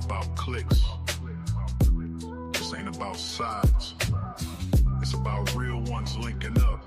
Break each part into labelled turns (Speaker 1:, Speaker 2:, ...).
Speaker 1: about clicks. This ain't about sides. It's about real ones linking up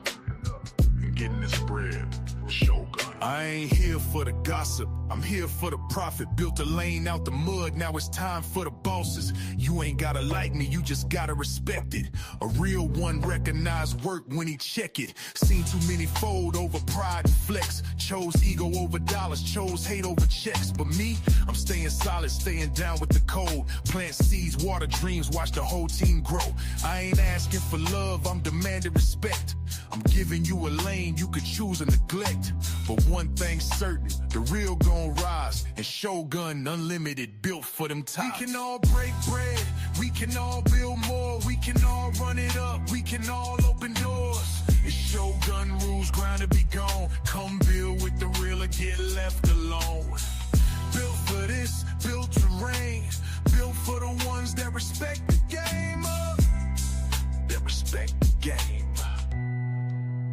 Speaker 1: and getting this bread. Shogun. I ain't here for the gossip, I'm here for the profit. Built a lane out the mud, now it's time for the bosses. You ain't gotta like me, you just gotta respect it. A real one recognize work when he check it. Seen too many fold over pride and flex. Chose ego over dollars, chose hate over checks. But me, I'm staying solid, staying down with the cold. Plant seeds, water dreams, watch the whole team grow. I ain't asking for love, I'm demanding respect. I'm giving you a lane you could choose or neglect. But one thing's certain, the real gon' rise. And Shogun Unlimited built for them times. We can all break bread, we can all build more. We can all run it up, we can all open doors. It's Shogun rules, grind to be gone. Come build with the real or get left alone. Built for this, built to reign. Built for the ones that respect the game. That respect the game.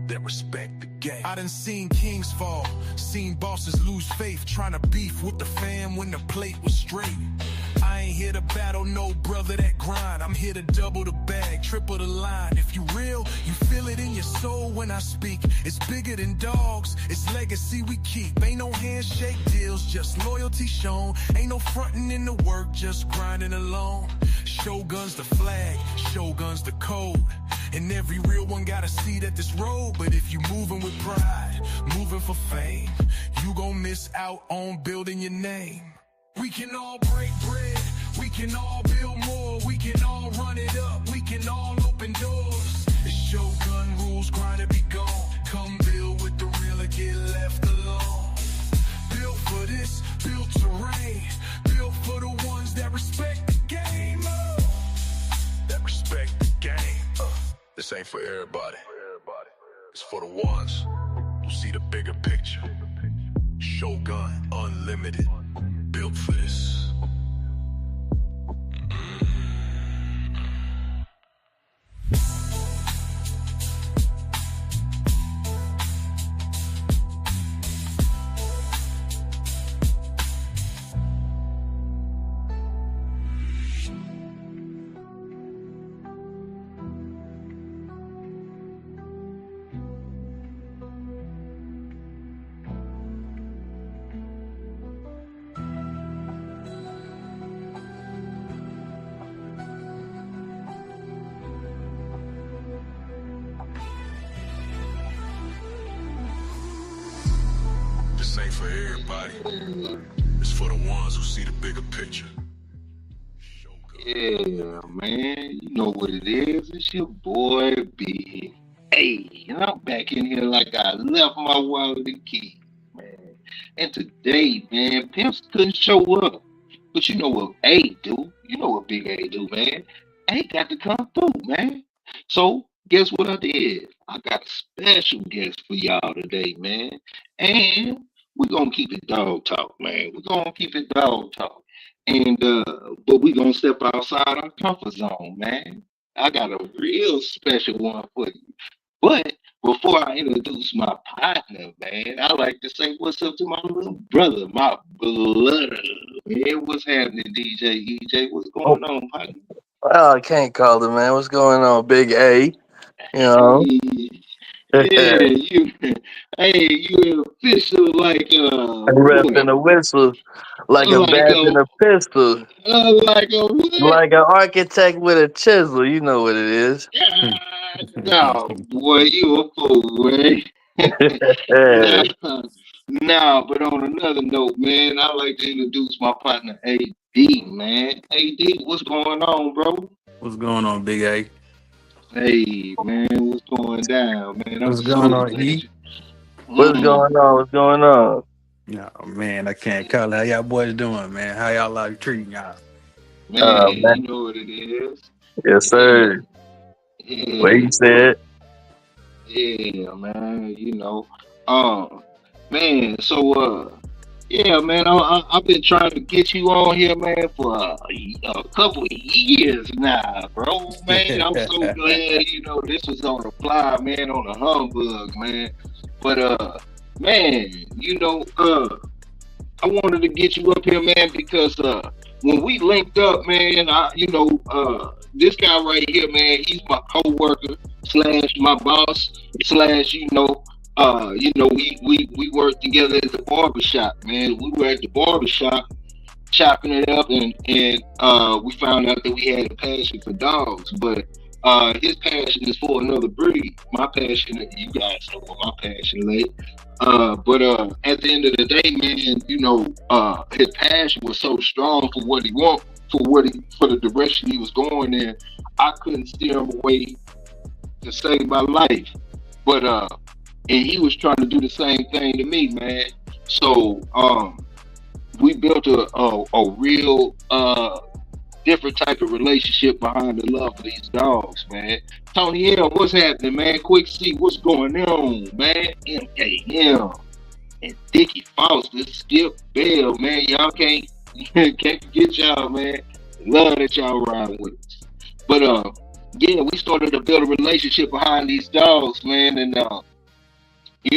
Speaker 1: That respect the game. I done seen kings fall, seen bosses lose faith, trying to beef with the fam when the plate was straight. I ain't here to battle no brother that grind. I'm here to double the bag, triple the line. If you real, you feel it in your soul when I speak. It's bigger than dogs, it's legacy we keep. Ain't no handshake deals, just loyalty shown. Ain't no fronting in the work, just grinding alone. Shogun's the flag, Shogun's the code. And every real one gotta see that this road. But if you moving with pride, moving for fame, you gon' miss out on building your name. We can all break bread, we can all build more. We can all run it up, we can all open doors. It's Shogun rules, grind to be gone. Come build with the real or get left alone. Built for this, built to reign. Built for the ones that respect the game. That respect the game. This ain't for everybody. It's for the ones who see the bigger picture. Shogun Unlimited, built for this. This ain't for everybody. It's for the ones who see the bigger picture.
Speaker 2: Yeah, man, you know what it is. It's your boy B. Hey, and I'm back in here like I left my wallet and key, man. And today, man, Pimps couldn't show up. But you know what A do? You know what Big A do, man. A got to come through, man. So guess what I did? I got a special guest for y'all today, man. And we're gonna keep it dog talk, man. We're gonna keep it dog talk. And but we're gonna step outside our comfort zone, man. I got a real special one for you. But before I introduce my partner, man, I like to say what's up to my little brother, my blood. Man, what's happening, DJ EJ? What's going on, partner?
Speaker 3: Well, I can't call it, man. What's going on, Big A? You know?
Speaker 2: Yeah, you official like
Speaker 3: Repping a whistle like a bat and a pistol.
Speaker 2: Like a what?
Speaker 3: Like an architect with a chisel. You know what it is.
Speaker 2: No, boy, you a fool, man. Nah, but on another note, man, I'd like to introduce my partner AD, man. AD, what's going on, bro?
Speaker 4: What's going on, Big A?
Speaker 2: Hey, man, what's going down, man?
Speaker 4: What's going on, E?
Speaker 3: What's going on? What's going on?
Speaker 4: No, man, I can't call it. How y'all boys doing, man? How y'all like treating y'all?
Speaker 2: Man,
Speaker 3: man.
Speaker 2: you know what it is.
Speaker 3: Yes, sir.
Speaker 2: Yeah.
Speaker 3: What you said?
Speaker 2: Yeah, man, you know. Man, so yeah, man, I've been trying to get you on here, man, for a couple of years now, bro. Man, I'm so glad, you know, this was on the fly, man, on the humbug, man. But man, you know, I wanted to get you up here, man, because when we linked up, man, this guy right here, man, he's my co-worker slash my boss slash, we worked together at the barbershop, man. We were at the barbershop chopping it up, and we found out that we had a passion for dogs, but his passion is for another breed. My passion, you guys know what my passion lay. But at the end of the day, man, his passion was so strong for what he want, for the direction he was going in. I couldn't steer him away to save my life. But and he was trying to do the same thing to me, man. So we built a real different type of relationship behind the love of these dogs, man. Tony M, what's happening, man? Quick C, what's going on, man? MKM and Dickie Foster, Skip Bell, man. Y'all can't forget y'all, man. Love that y'all ride with us. But yeah, we started to build a relationship behind these dogs, man, and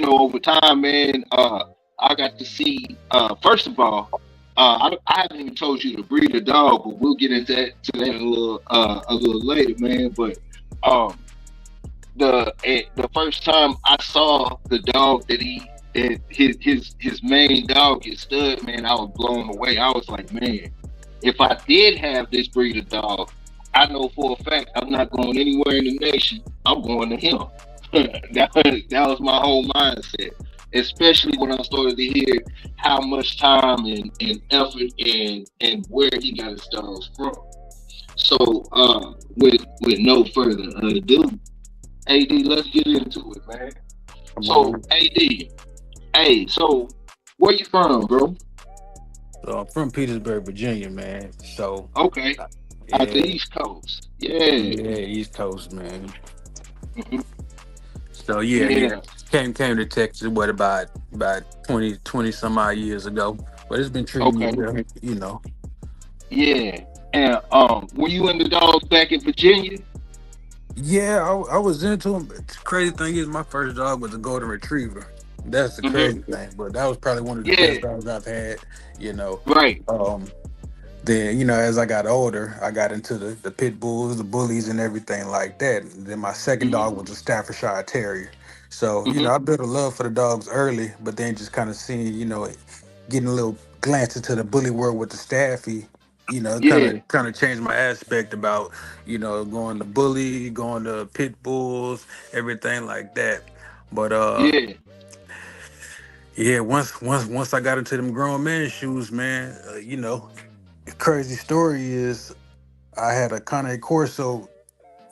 Speaker 2: over time, man, I got to see. First of all, I haven't even told you to breed a dog, but we'll get into that a little later, man. But the first time I saw the dog that his main dog, his stud, man, I was blown away. I was like, man, if I did have this breed of dog, I know for a fact I'm not going anywhere in the nation. I'm going to him. that was my whole mindset. Especially when I started to hear how much time and effort and where he got his dogs from. So with no further ado, AD, let's get into it, man. So AD, so where you from, bro?
Speaker 4: So I'm from Petersburg, Virginia, man. So
Speaker 2: okay, out the East Coast, yeah,
Speaker 4: East Coast, man.
Speaker 2: Mhm.
Speaker 4: So yeah. Came to Texas, what, about 20 some odd years ago. But it's been treating me well, you know.
Speaker 2: Yeah. And were you into dogs back in Virginia?
Speaker 4: Yeah, I was into them. But the crazy thing is, my first dog was a golden retriever. That's the crazy thing. But that was probably one of the best dogs I've had, you know.
Speaker 2: Right.
Speaker 4: Then, as I got older, I got into the pit bulls, the bullies, and everything like that. And then my second dog was a Staffordshire Terrier. So, I built a love for the dogs early, but then just kind of seeing, getting a little glance into the bully world with the Staffy, it kind of changed my aspect about, going to bully, going to pit bulls, everything like that. But once I got into them grown man shoes, man, the crazy story is I had a Cane Corso.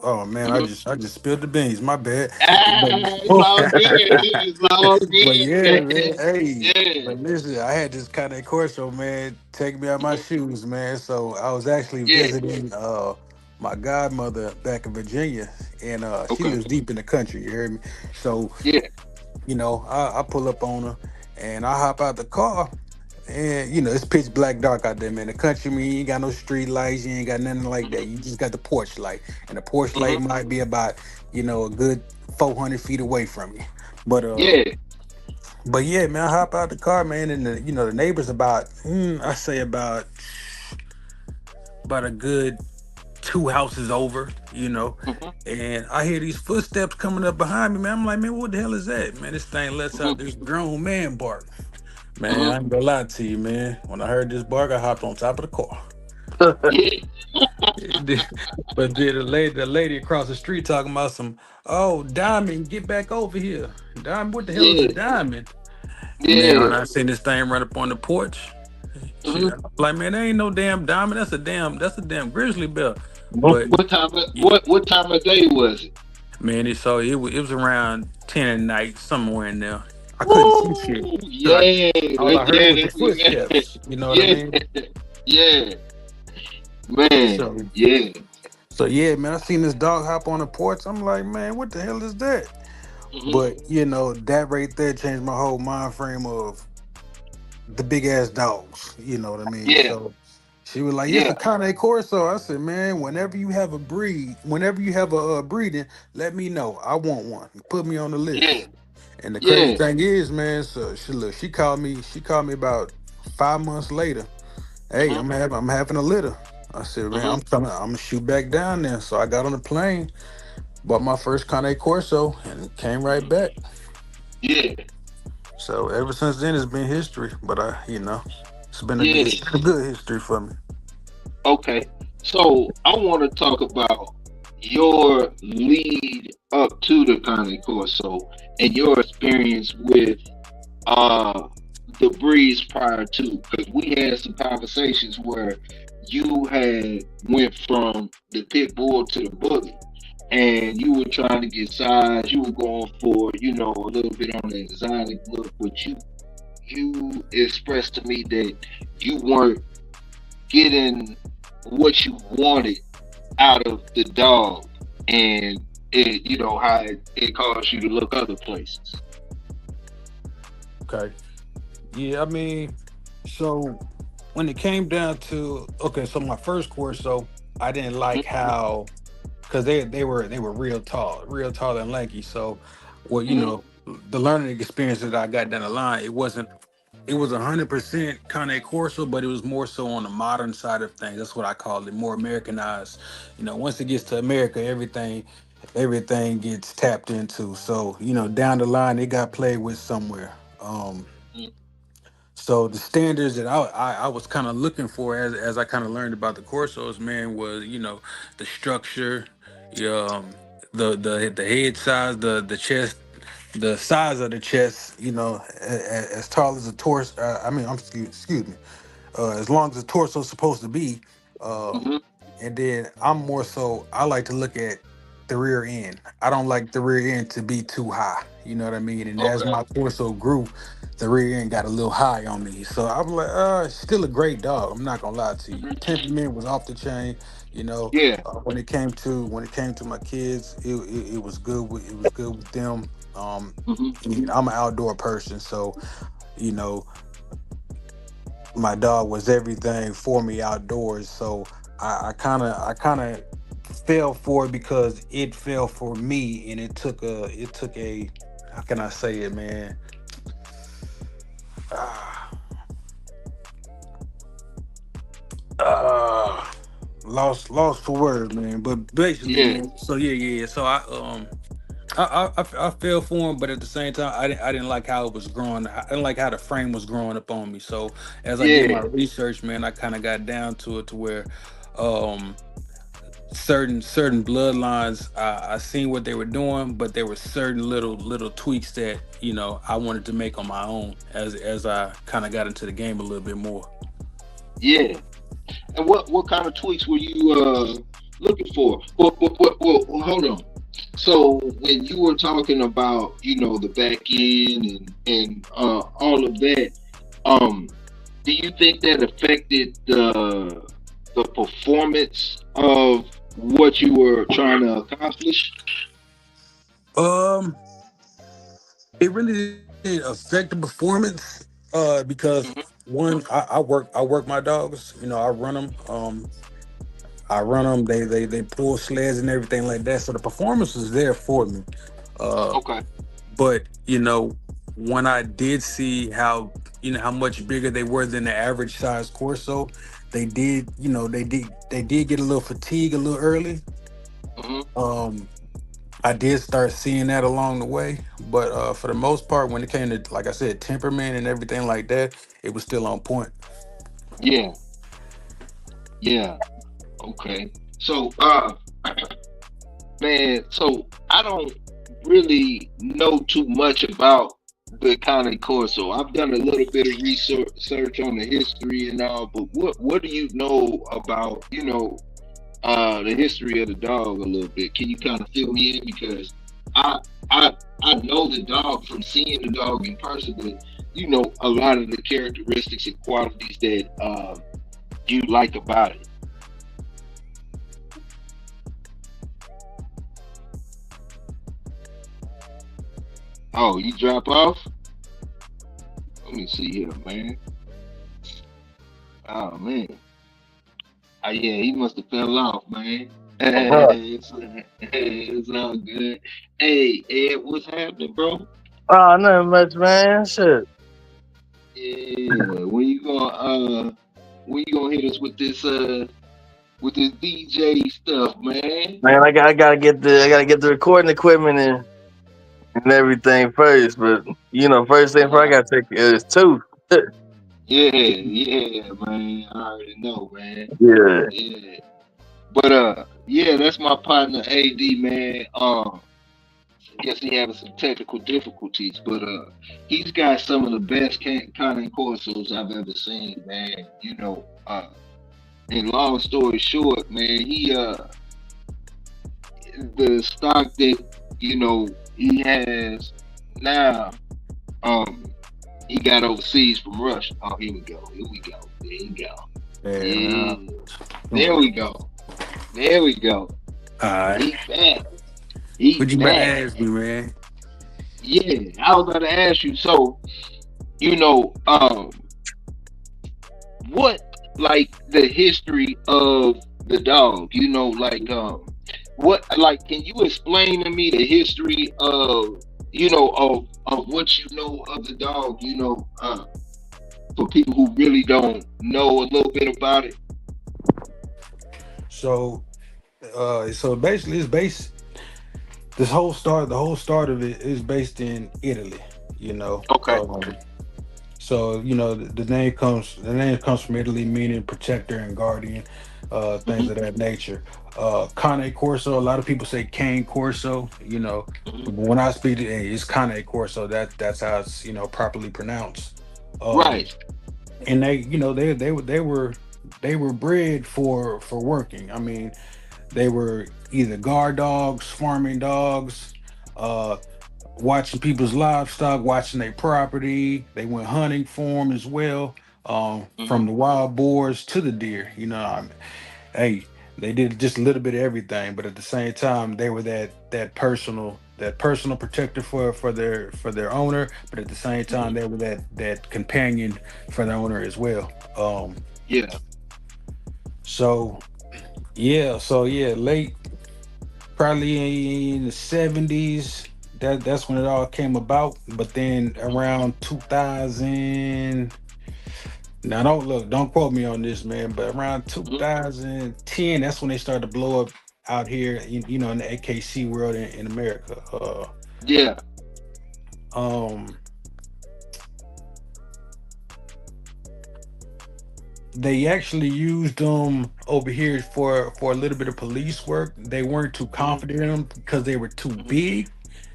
Speaker 4: Oh man, I just spilled the beans. My bad.
Speaker 2: It's all good. It's all good.
Speaker 4: But yeah, man. Hey, but listen, I had this Cane Corso, man, take me out my shoes, man. So I was actually visiting my godmother back in Virginia, and she lives deep in the country. You heard me? So I pull up on her, and I hop out the car. And it's pitch black dark out there, man. The country, man, you ain't got no street lights, you ain't got nothing like that. You just got the porch light, and the porch light might be about a good 400 feet away from you. But yeah, man, I hop out the car, man, and the neighbors about I say about a good 2 houses over, and I hear these footsteps coming up behind me, man. I'm like, man, what the hell is that, man? This thing lets out this grown man bark. Man, I ain't gonna lie to you, man. When I heard this bark, I hopped on top of the car. But then the lady across the street talking about Diamond, get back over here. Diamond, what the hell is a diamond? Man, when I seen this thing run up on the porch, like, man, there ain't no damn diamond. That's a damn grizzly bear. But
Speaker 2: what time of day was it?
Speaker 4: Man, it was around 10 at night, somewhere in there. I couldn't see shit. All I heard was the footsteps. You know what I mean?
Speaker 2: Yeah. Man.
Speaker 4: So yeah, man, I seen this dog hop on the porch. I'm like, man, what the hell is that? But that right there changed my whole mind frame of the big ass dogs. You know what I mean?
Speaker 2: Yeah.
Speaker 4: So she was like, it's a Cane Corso. I said, man, whenever you have a breeding, let me know. I want one. Put me on the list.
Speaker 2: Yeah.
Speaker 4: And the crazy thing is, man, so she called me about 5 months later, Hey, I'm having a litter. I said, man,
Speaker 2: Uh-huh.
Speaker 4: I'm gonna shoot back down there. So I got on the plane, bought my first Cane Corso, and came right back.
Speaker 2: Yeah,
Speaker 4: So ever since then, it's been history. But
Speaker 2: yeah.
Speaker 4: it's been a good history for me.
Speaker 2: Okay. So I want to talk about your lead up to the Conning Corso and your experience with uh the breeze prior to, because we had some conversations where you had went from the pit bull to the bully, and you were trying to get size. You were going for a little bit on the exotic look, but you expressed to me that you weren't getting what you wanted out of the dog, and how it caused you to look other places.
Speaker 4: Okay. Yeah, I mean, so when it came down to so my first Corso, I didn't like how because they were real tall and lanky. So, well,
Speaker 2: Mm-hmm.
Speaker 4: the learning experience that I got down the line, it was 100% Cane Corso, but it was more so on the modern side of things. That's what I call it, more Americanized. Once it gets to America, everything gets tapped into. So, down the line, it got played with somewhere. So the standards that I was kind of looking for as I kind of learned about the Corsos, man, was the structure, um, the head size, the chest, the size of the chest, as tall as a torso. I mean, excuse me, as long as the torso is supposed to be. Um,
Speaker 2: Mm-hmm.
Speaker 4: and then I like to look at the rear end. I don't like the rear end to be too high. You know what I mean? And as
Speaker 2: Okay.
Speaker 4: my torso grew, the rear end got a little high on me. So I'm like, still a great dog. I'm not gonna lie to you.
Speaker 2: Hmm.
Speaker 4: Temperament was off the chain.
Speaker 2: Yeah.
Speaker 4: When it came to my kids, it was good. It was good with them.
Speaker 2: Hmm.
Speaker 4: And I'm an outdoor person, so you know my dog was everything for me outdoors. So I kind of fell for it because it fell for me, and it took a how can I say it, man? Ah, uh, lost for words, man. But basically,
Speaker 2: Yeah.
Speaker 4: man. So yeah. So I fell for him, but at the same time, I didn't like how it was growing. I didn't like how the frame was growing up on me. So as I did my
Speaker 2: Yeah.
Speaker 4: research, man, I kind of got down to it to where um certain bloodlines I seen what they were doing, but there were certain little tweaks that I wanted to make on my own as I kind of got into the game a little bit more.
Speaker 2: Yeah. And what kind of tweaks were you looking for? Well, hold on. So when you were talking about the back end and all of that, um, do you think that affected the performance of what you were trying to accomplish?
Speaker 4: Um, it really did affect the performance, because one, I work my dogs. I run them. I run them. They pull sleds and everything like that. So the performance was there for me. Uh,
Speaker 2: Okay.
Speaker 4: but when I did see how much bigger they were than the average size Corso, they did get a little fatigue a little early.
Speaker 2: Hmm.
Speaker 4: Um, I did start seeing that along the way, but for the most part, when it came to, like I said, temperament and everything like that, it was still on point.
Speaker 2: Yeah. Yeah. Okay. So, man, so I don't really know too much about the Conning Corso. I've done a little bit of research on the history and all, but what do you know about the history of the dog a little bit? Can you kind of fill me in, because I I know the dog from seeing the dog in person, but a lot of the characteristics and qualities that you like about it. Oh, you drop off? Let me see here, man. Oh man. Oh yeah, he must have fell off, man. It's all good. Hey, Ed, what's happening, bro?
Speaker 3: Oh, nothing much, man. Shit.
Speaker 2: Yeah, when you gonna when you gonna hit us with this DJ stuff, man?
Speaker 3: Man, I gotta get the recording equipment and everything first. But first thing first, I gotta take is two.
Speaker 2: Yeah, man. I already know, man.
Speaker 3: Yeah.
Speaker 2: Yeah. But yeah, that's my partner AD, man. Guess he having some technical difficulties, but he's got some of the best Cane Corsos I've ever seen, man. And long story short, man, he the stock that he has now, he got overseas from Russia. Oh, here we go. There you go. Yeah. There we go. There we go.
Speaker 4: All right.
Speaker 2: He's back.
Speaker 4: What you about to ask me, man?
Speaker 2: Yeah, I was about to ask you. So, what like the history of the dog? Can you explain to me the history of what you know of the dog? For people who really don't know a little bit about it.
Speaker 4: So basically, it's based. The whole start of it is based in Italy.
Speaker 2: Okay.
Speaker 4: So the name comes from Italy, meaning protector and guardian, things of that nature. Cane Corso, a lot of people say Cane Corso. But when I speak, it's Cane Corso. That's how it's properly pronounced.
Speaker 2: Right.
Speaker 4: And they were bred for working. I mean, they were either guard dogs, farming dogs, watching people's livestock, watching their property. They went hunting for them as well, from the wild boars to the deer. Hey, they did just a little bit of everything, but at the same time, they were that personal protector for their owner, but at the same time, they were that companion for the owner as well.
Speaker 2: Yeah.
Speaker 4: So late, probably in the 70s. That's when it all came about. But then around 2000, now don't quote me on this, man, but around 2010, that's when they started to blow up out here, in the AKC world in America.
Speaker 2: Yeah.
Speaker 4: They actually used them over here for a little bit of police work. They weren't too confident in them because they were too big.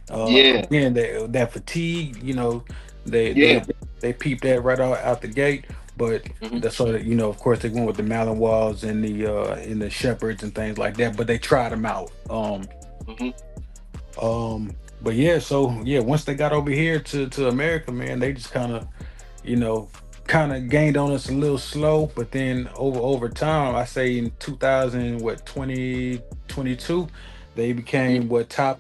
Speaker 4: Again, that fatigue, they peeped that right out the gate. But that's sort of, of course, they went with the Malinois and the Shepherds and things like that. But they tried them out. But once they got over here to America, man, they just kind of gained on us a little slow, but then over time, I say in 2022, they became top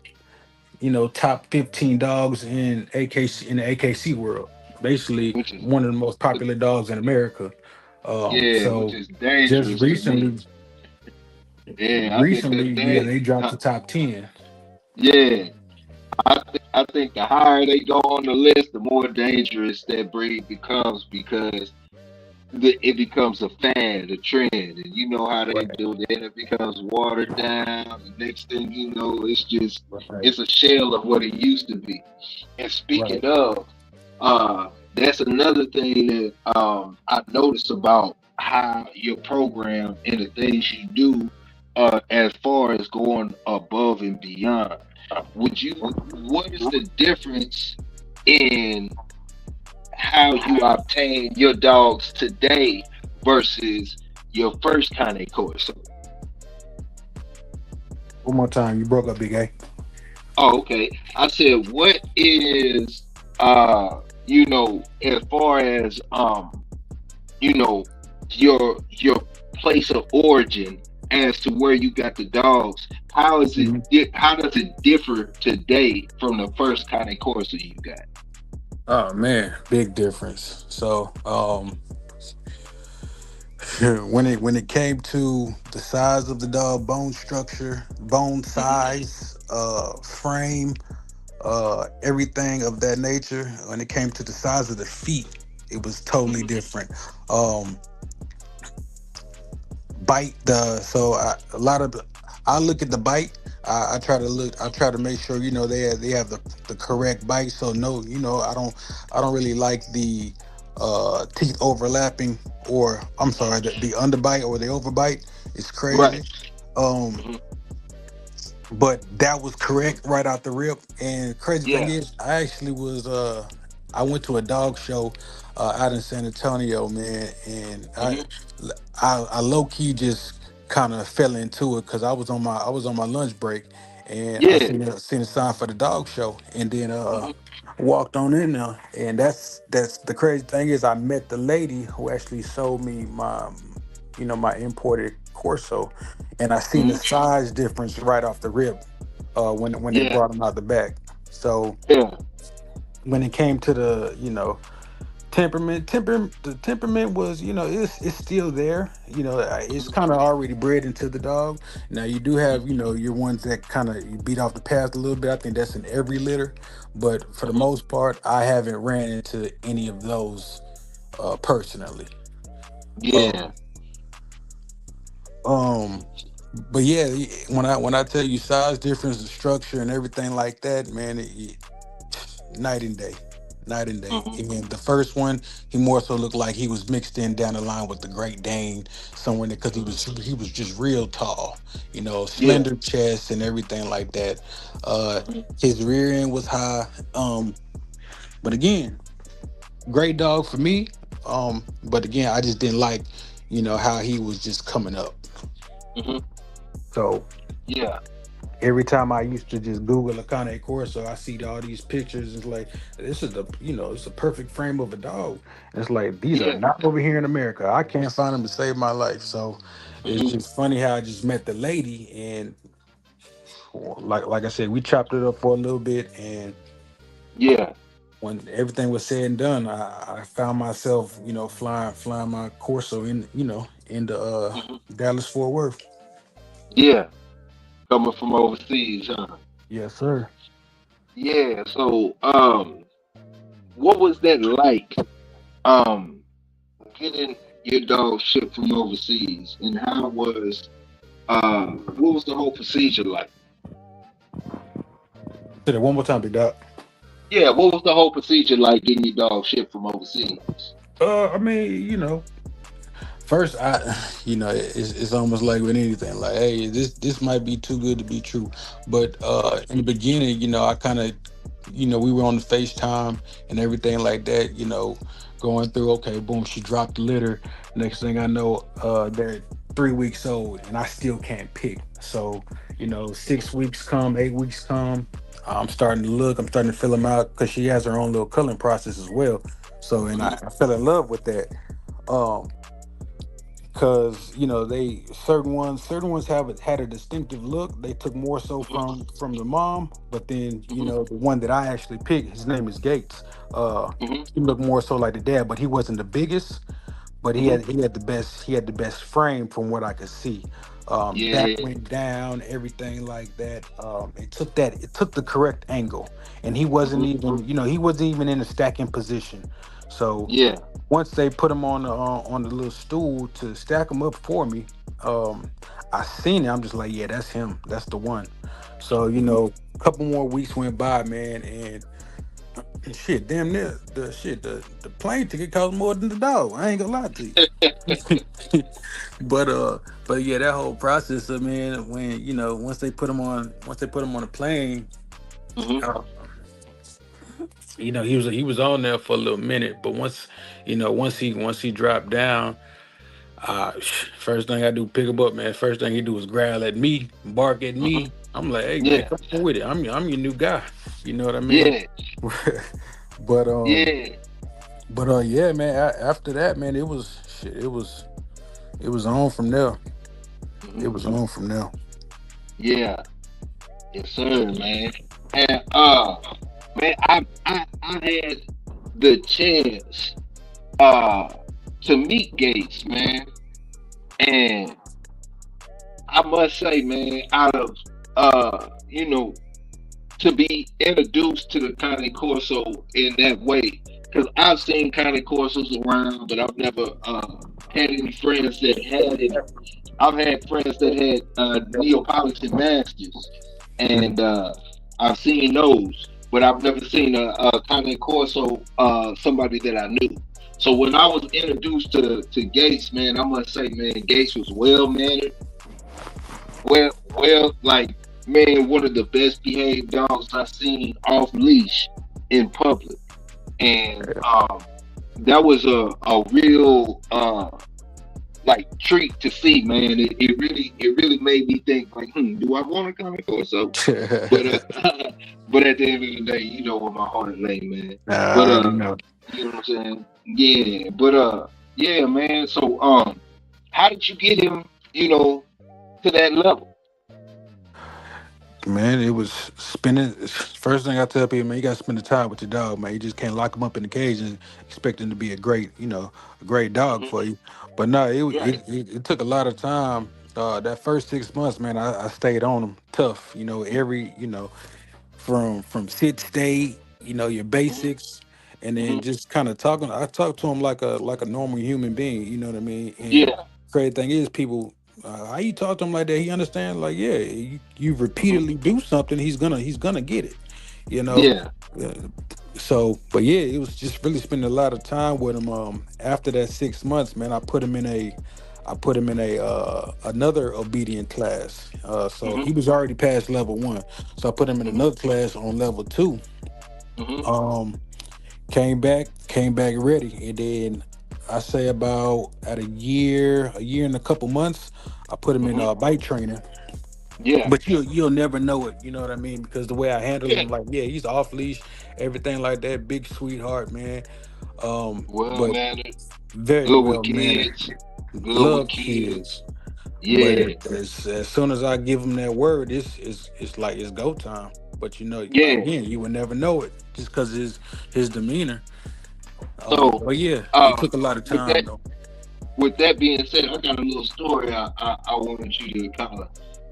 Speaker 4: 15 dogs in the AKC world. Basically, one of the most popular dogs in America.
Speaker 2: Which is dangerous.
Speaker 4: Just recently, they dropped to top 10.
Speaker 2: Yeah. I think the higher they go on the list, the more dangerous that breed becomes, because it becomes a fad, a trend, and you know how they do. Then it becomes watered down. The next thing you know, it's just it's a shell of what it used to be. And speaking of, that's another thing that I noticed about how your program and the things you do, as far as going above and beyond. What is the difference in how you obtain your dogs today versus your first Cane Corso?
Speaker 4: One more time, you broke up, Big A.
Speaker 2: Oh, okay. I said, what is as far as your place of origin as to where you got the dogs? How does it differ today from the first Cane Corso you got?
Speaker 4: Oh man, big difference. So when it came to the size of the dog, bone structure, bone size, frame, everything of that nature, when it came to the size of the feet, it was totally different. bite. A lot of I look at the bite. I try to look. I try to make sure they have the correct bite. So no, I don't really like the teeth overlapping, or I'm sorry, the underbite or the overbite. It's crazy.
Speaker 2: Right.
Speaker 4: Um,
Speaker 2: Hmm.
Speaker 4: but that was correct right out the rip. And crazy thing
Speaker 2: Yeah.
Speaker 4: is, I actually was I went to a dog show out in San Antonio, man, and
Speaker 2: Hmm.
Speaker 4: I low key just kind of fell into it because I was on my lunch break, and I
Speaker 2: Yeah.
Speaker 4: seen a sign for the dog show, and then
Speaker 2: Hmm.
Speaker 4: walked on in there, and that's the crazy thing is I met the lady who actually sold me my imported Corso, and I seen the
Speaker 2: Hmm.
Speaker 4: size difference right off the rip when they
Speaker 2: Yeah.
Speaker 4: brought them out the back. So
Speaker 2: Yeah.
Speaker 4: when it came to the the temperament was it's still there. It's
Speaker 2: Hmm.
Speaker 4: kind of already bred into the dog. Now you do have your ones that kind of beat off the past a little bit. I think that's in every litter, but for the
Speaker 2: Hmm.
Speaker 4: most part, I haven't ran into any of those personally.
Speaker 2: Yeah.
Speaker 4: Um, um, but yeah, when I tell you size difference, the structure, and everything like that, man, night and day, night and day.
Speaker 2: Hmm.
Speaker 4: And the first one, he more so looked like he was mixed in down the line with the Great Dane, somewhere because
Speaker 2: Hmm.
Speaker 4: he was just real tall,
Speaker 2: Yeah.
Speaker 4: slender chest and everything like that. Uh,
Speaker 2: Hmm.
Speaker 4: his rear end was high. But again, great dog for me. But again, I just didn't like, how he was just coming up.
Speaker 2: Hmm.
Speaker 4: So
Speaker 2: Yeah.
Speaker 4: every time I used to just Google a Cane Corso, I see all these pictures. It's like this is it's a perfect frame of a dog. And it's like these are
Speaker 2: Yeah.
Speaker 4: not over here in America. I can't find them to save my life. So it's
Speaker 2: Hmm.
Speaker 4: just funny how I just met the lady, and like I said, we chopped it up for a little bit, and
Speaker 2: Yeah.
Speaker 4: when everything was said and done, I found myself flying my Corso in the
Speaker 2: Hmm.
Speaker 4: Dallas Fort Worth.
Speaker 2: Yeah. Coming from overseas, huh?
Speaker 4: Yes, sir.
Speaker 2: Yeah. So, what was that like? Um, getting your dog shipped from overseas, and how was what was the whole procedure like?
Speaker 4: Say that one more time, big dog.
Speaker 2: Yeah, what was the whole procedure like getting your dog shipped from overseas?
Speaker 4: I mean, first, it's almost like with anything, like, hey, this might be too good to be true. But in the beginning, I kind of, we were on the FaceTime and everything like that, going through. Okay, boom, she dropped the litter. Next thing I know, they're 3 weeks old, and I still can't pick. So, 6 weeks come, 8 weeks come. I'm starting to look. I'm starting to fill them out because she has her own little culling process as well. So, and
Speaker 2: Hmm.
Speaker 4: I fell in love with that. Um, because they certain ones have had a distinctive look. They took more so
Speaker 2: Hmm.
Speaker 4: from the mom, but then
Speaker 2: Hmm.
Speaker 4: the one that I actually picked, his name is Gates.
Speaker 2: Hmm.
Speaker 4: He looked more so like the dad, but he wasn't the biggest. But
Speaker 2: Hmm.
Speaker 4: he had the best frame from what I could see. Back
Speaker 2: Yeah.
Speaker 4: went down, everything like that. It took the correct angle, and he wasn't
Speaker 2: Hmm.
Speaker 4: even he wasn't even in a stacking position. So
Speaker 2: Yeah.
Speaker 4: once they put him on the little stool to stack him up for me, um, I seen it. I'm just like, yeah, that's him. That's the one. So
Speaker 2: Hmm.
Speaker 4: a couple more weeks went by, man, and shit, damn near the plane ticket cost more than the dog. I ain't gonna lie to you. But yeah, that whole process of, man, when once they put him on a plane,
Speaker 2: Hmm.
Speaker 4: uh, he was on there for a little minute, but once he dropped down, first thing I do, pick him up, man. First thing he do is growl at me, bark at
Speaker 2: Hmm.
Speaker 4: me. I'm like, hey man,
Speaker 2: Yeah.
Speaker 4: come on with it. I'm your new guy. You know what I mean?
Speaker 2: Yeah.
Speaker 4: but
Speaker 2: Yeah.
Speaker 4: yeah, man. After that, man, it was shit. It was on from there. It
Speaker 2: Hmm.
Speaker 4: was on from there.
Speaker 2: Yeah. Yes, sir, man. And man, I had the chance uh to meet Gates, man, and I must say, man, out of you know, to be introduced to the Cane Corso in that way, because I've seen Cane Corsos around, but I've never had any friends that had it. I've had friends that had Neapolitan Masters, and I've seen those, but I've never seen a Cane Corso, somebody that I knew. So when I was introduced to Gates, man, I must say, man, Gates was well mannered, like, man, one of the best behaved dogs I've seen off leash in public, and that was a real like treat to see, man. It really made me think, like, do I want to come or so? But but at the end of the day, you know where my heart lay, man. But
Speaker 4: No.
Speaker 2: you know what I'm saying? Yeah. But yeah, man. So how did you get him, to that level?
Speaker 4: Man, it was spending. First thing I tell people, man, you got to spend the time with your dog, man. You just can't lock him up in the cage and expect him to be a great, a great dog for you. But no,
Speaker 2: Right.
Speaker 4: it took a lot of time. That first 6 months, man, I stayed on him tough. From sit stay, your
Speaker 2: Hmm.
Speaker 4: basics, and then
Speaker 2: Hmm.
Speaker 4: just kind of talking. I talk to him like a normal human being. You know what I mean? And
Speaker 2: Yeah.
Speaker 4: crazy thing is, people, how you talk to him like that, he understands. Like, yeah, you
Speaker 2: Hmm.
Speaker 4: repeatedly do something, he's gonna get it. You know.
Speaker 2: Yeah.
Speaker 4: Uh, So, but yeah, it was just really spending a lot of time with him. After that 6 months, man, I put him in a another obedient class. So
Speaker 2: Hmm.
Speaker 4: he was already past level 1. So I put him in
Speaker 2: Hmm.
Speaker 4: another class on level 2.
Speaker 2: Hmm.
Speaker 4: Um, came back ready, and then I say about at a year and a couple months, I put him in
Speaker 2: Hmm.
Speaker 4: bike training.
Speaker 2: Yeah.
Speaker 4: But you'll never know it, you know what I mean? Because the way I handle
Speaker 2: Yeah.
Speaker 4: him, like, yeah, he's off leash, everything like that, big sweetheart, man.
Speaker 2: Well
Speaker 4: But
Speaker 2: mannered,
Speaker 4: very
Speaker 2: good with
Speaker 4: well mannered,
Speaker 2: kids, good with
Speaker 4: love
Speaker 2: kids.
Speaker 4: kids. But
Speaker 2: Yeah.
Speaker 4: as soon as I give him that word, it's like it's go time. But
Speaker 2: Yeah.
Speaker 4: again, you would never know it just because his demeanor.
Speaker 2: So,
Speaker 4: But yeah, it
Speaker 2: uh,
Speaker 4: took a lot of
Speaker 2: with that
Speaker 4: time though.
Speaker 2: with that being said, I got a little story I wanted you to kind of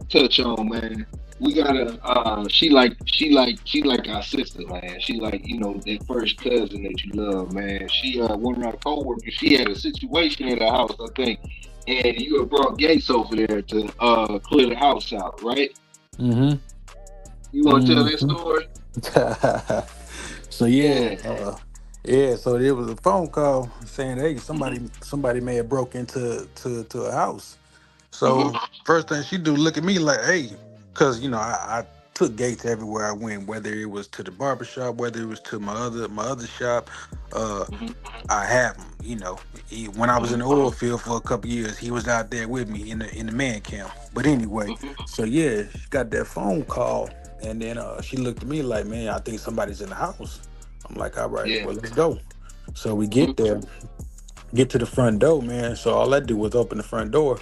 Speaker 2: touch on, man. We got she like our sister, man. She like, that first cousin that you love, man. She one of our coworkers, she had a situation at her house, I think, and you had brought Gates over there to clear the house out, right?
Speaker 4: Hmm.
Speaker 2: You want to tell that
Speaker 4: Hmm.
Speaker 2: story?
Speaker 4: So yeah,
Speaker 2: Yeah.
Speaker 4: yeah. So there was a phone call saying, "Hey,
Speaker 2: Hmm.
Speaker 4: somebody may have broke into a house."
Speaker 2: Hmm.
Speaker 4: So first thing she do, look at me like, "Hey," because I took Gates everywhere I went, whether it was to the barber shop, whether it was to my other shop. Uh,
Speaker 2: Hmm.
Speaker 4: I have him. When I was in
Speaker 2: Hmm.
Speaker 4: the oil field for a couple years, he was out there with me in the man camp. But anyway,
Speaker 2: Hmm.
Speaker 4: so yeah, she got that phone call, and then she looked at me like, "Man, I think somebody's in the house." I'm like, "All right,
Speaker 2: Yeah.
Speaker 4: well, let's go." So we
Speaker 2: Hmm.
Speaker 4: get there, get to the front door, man. So all I do was open the front door.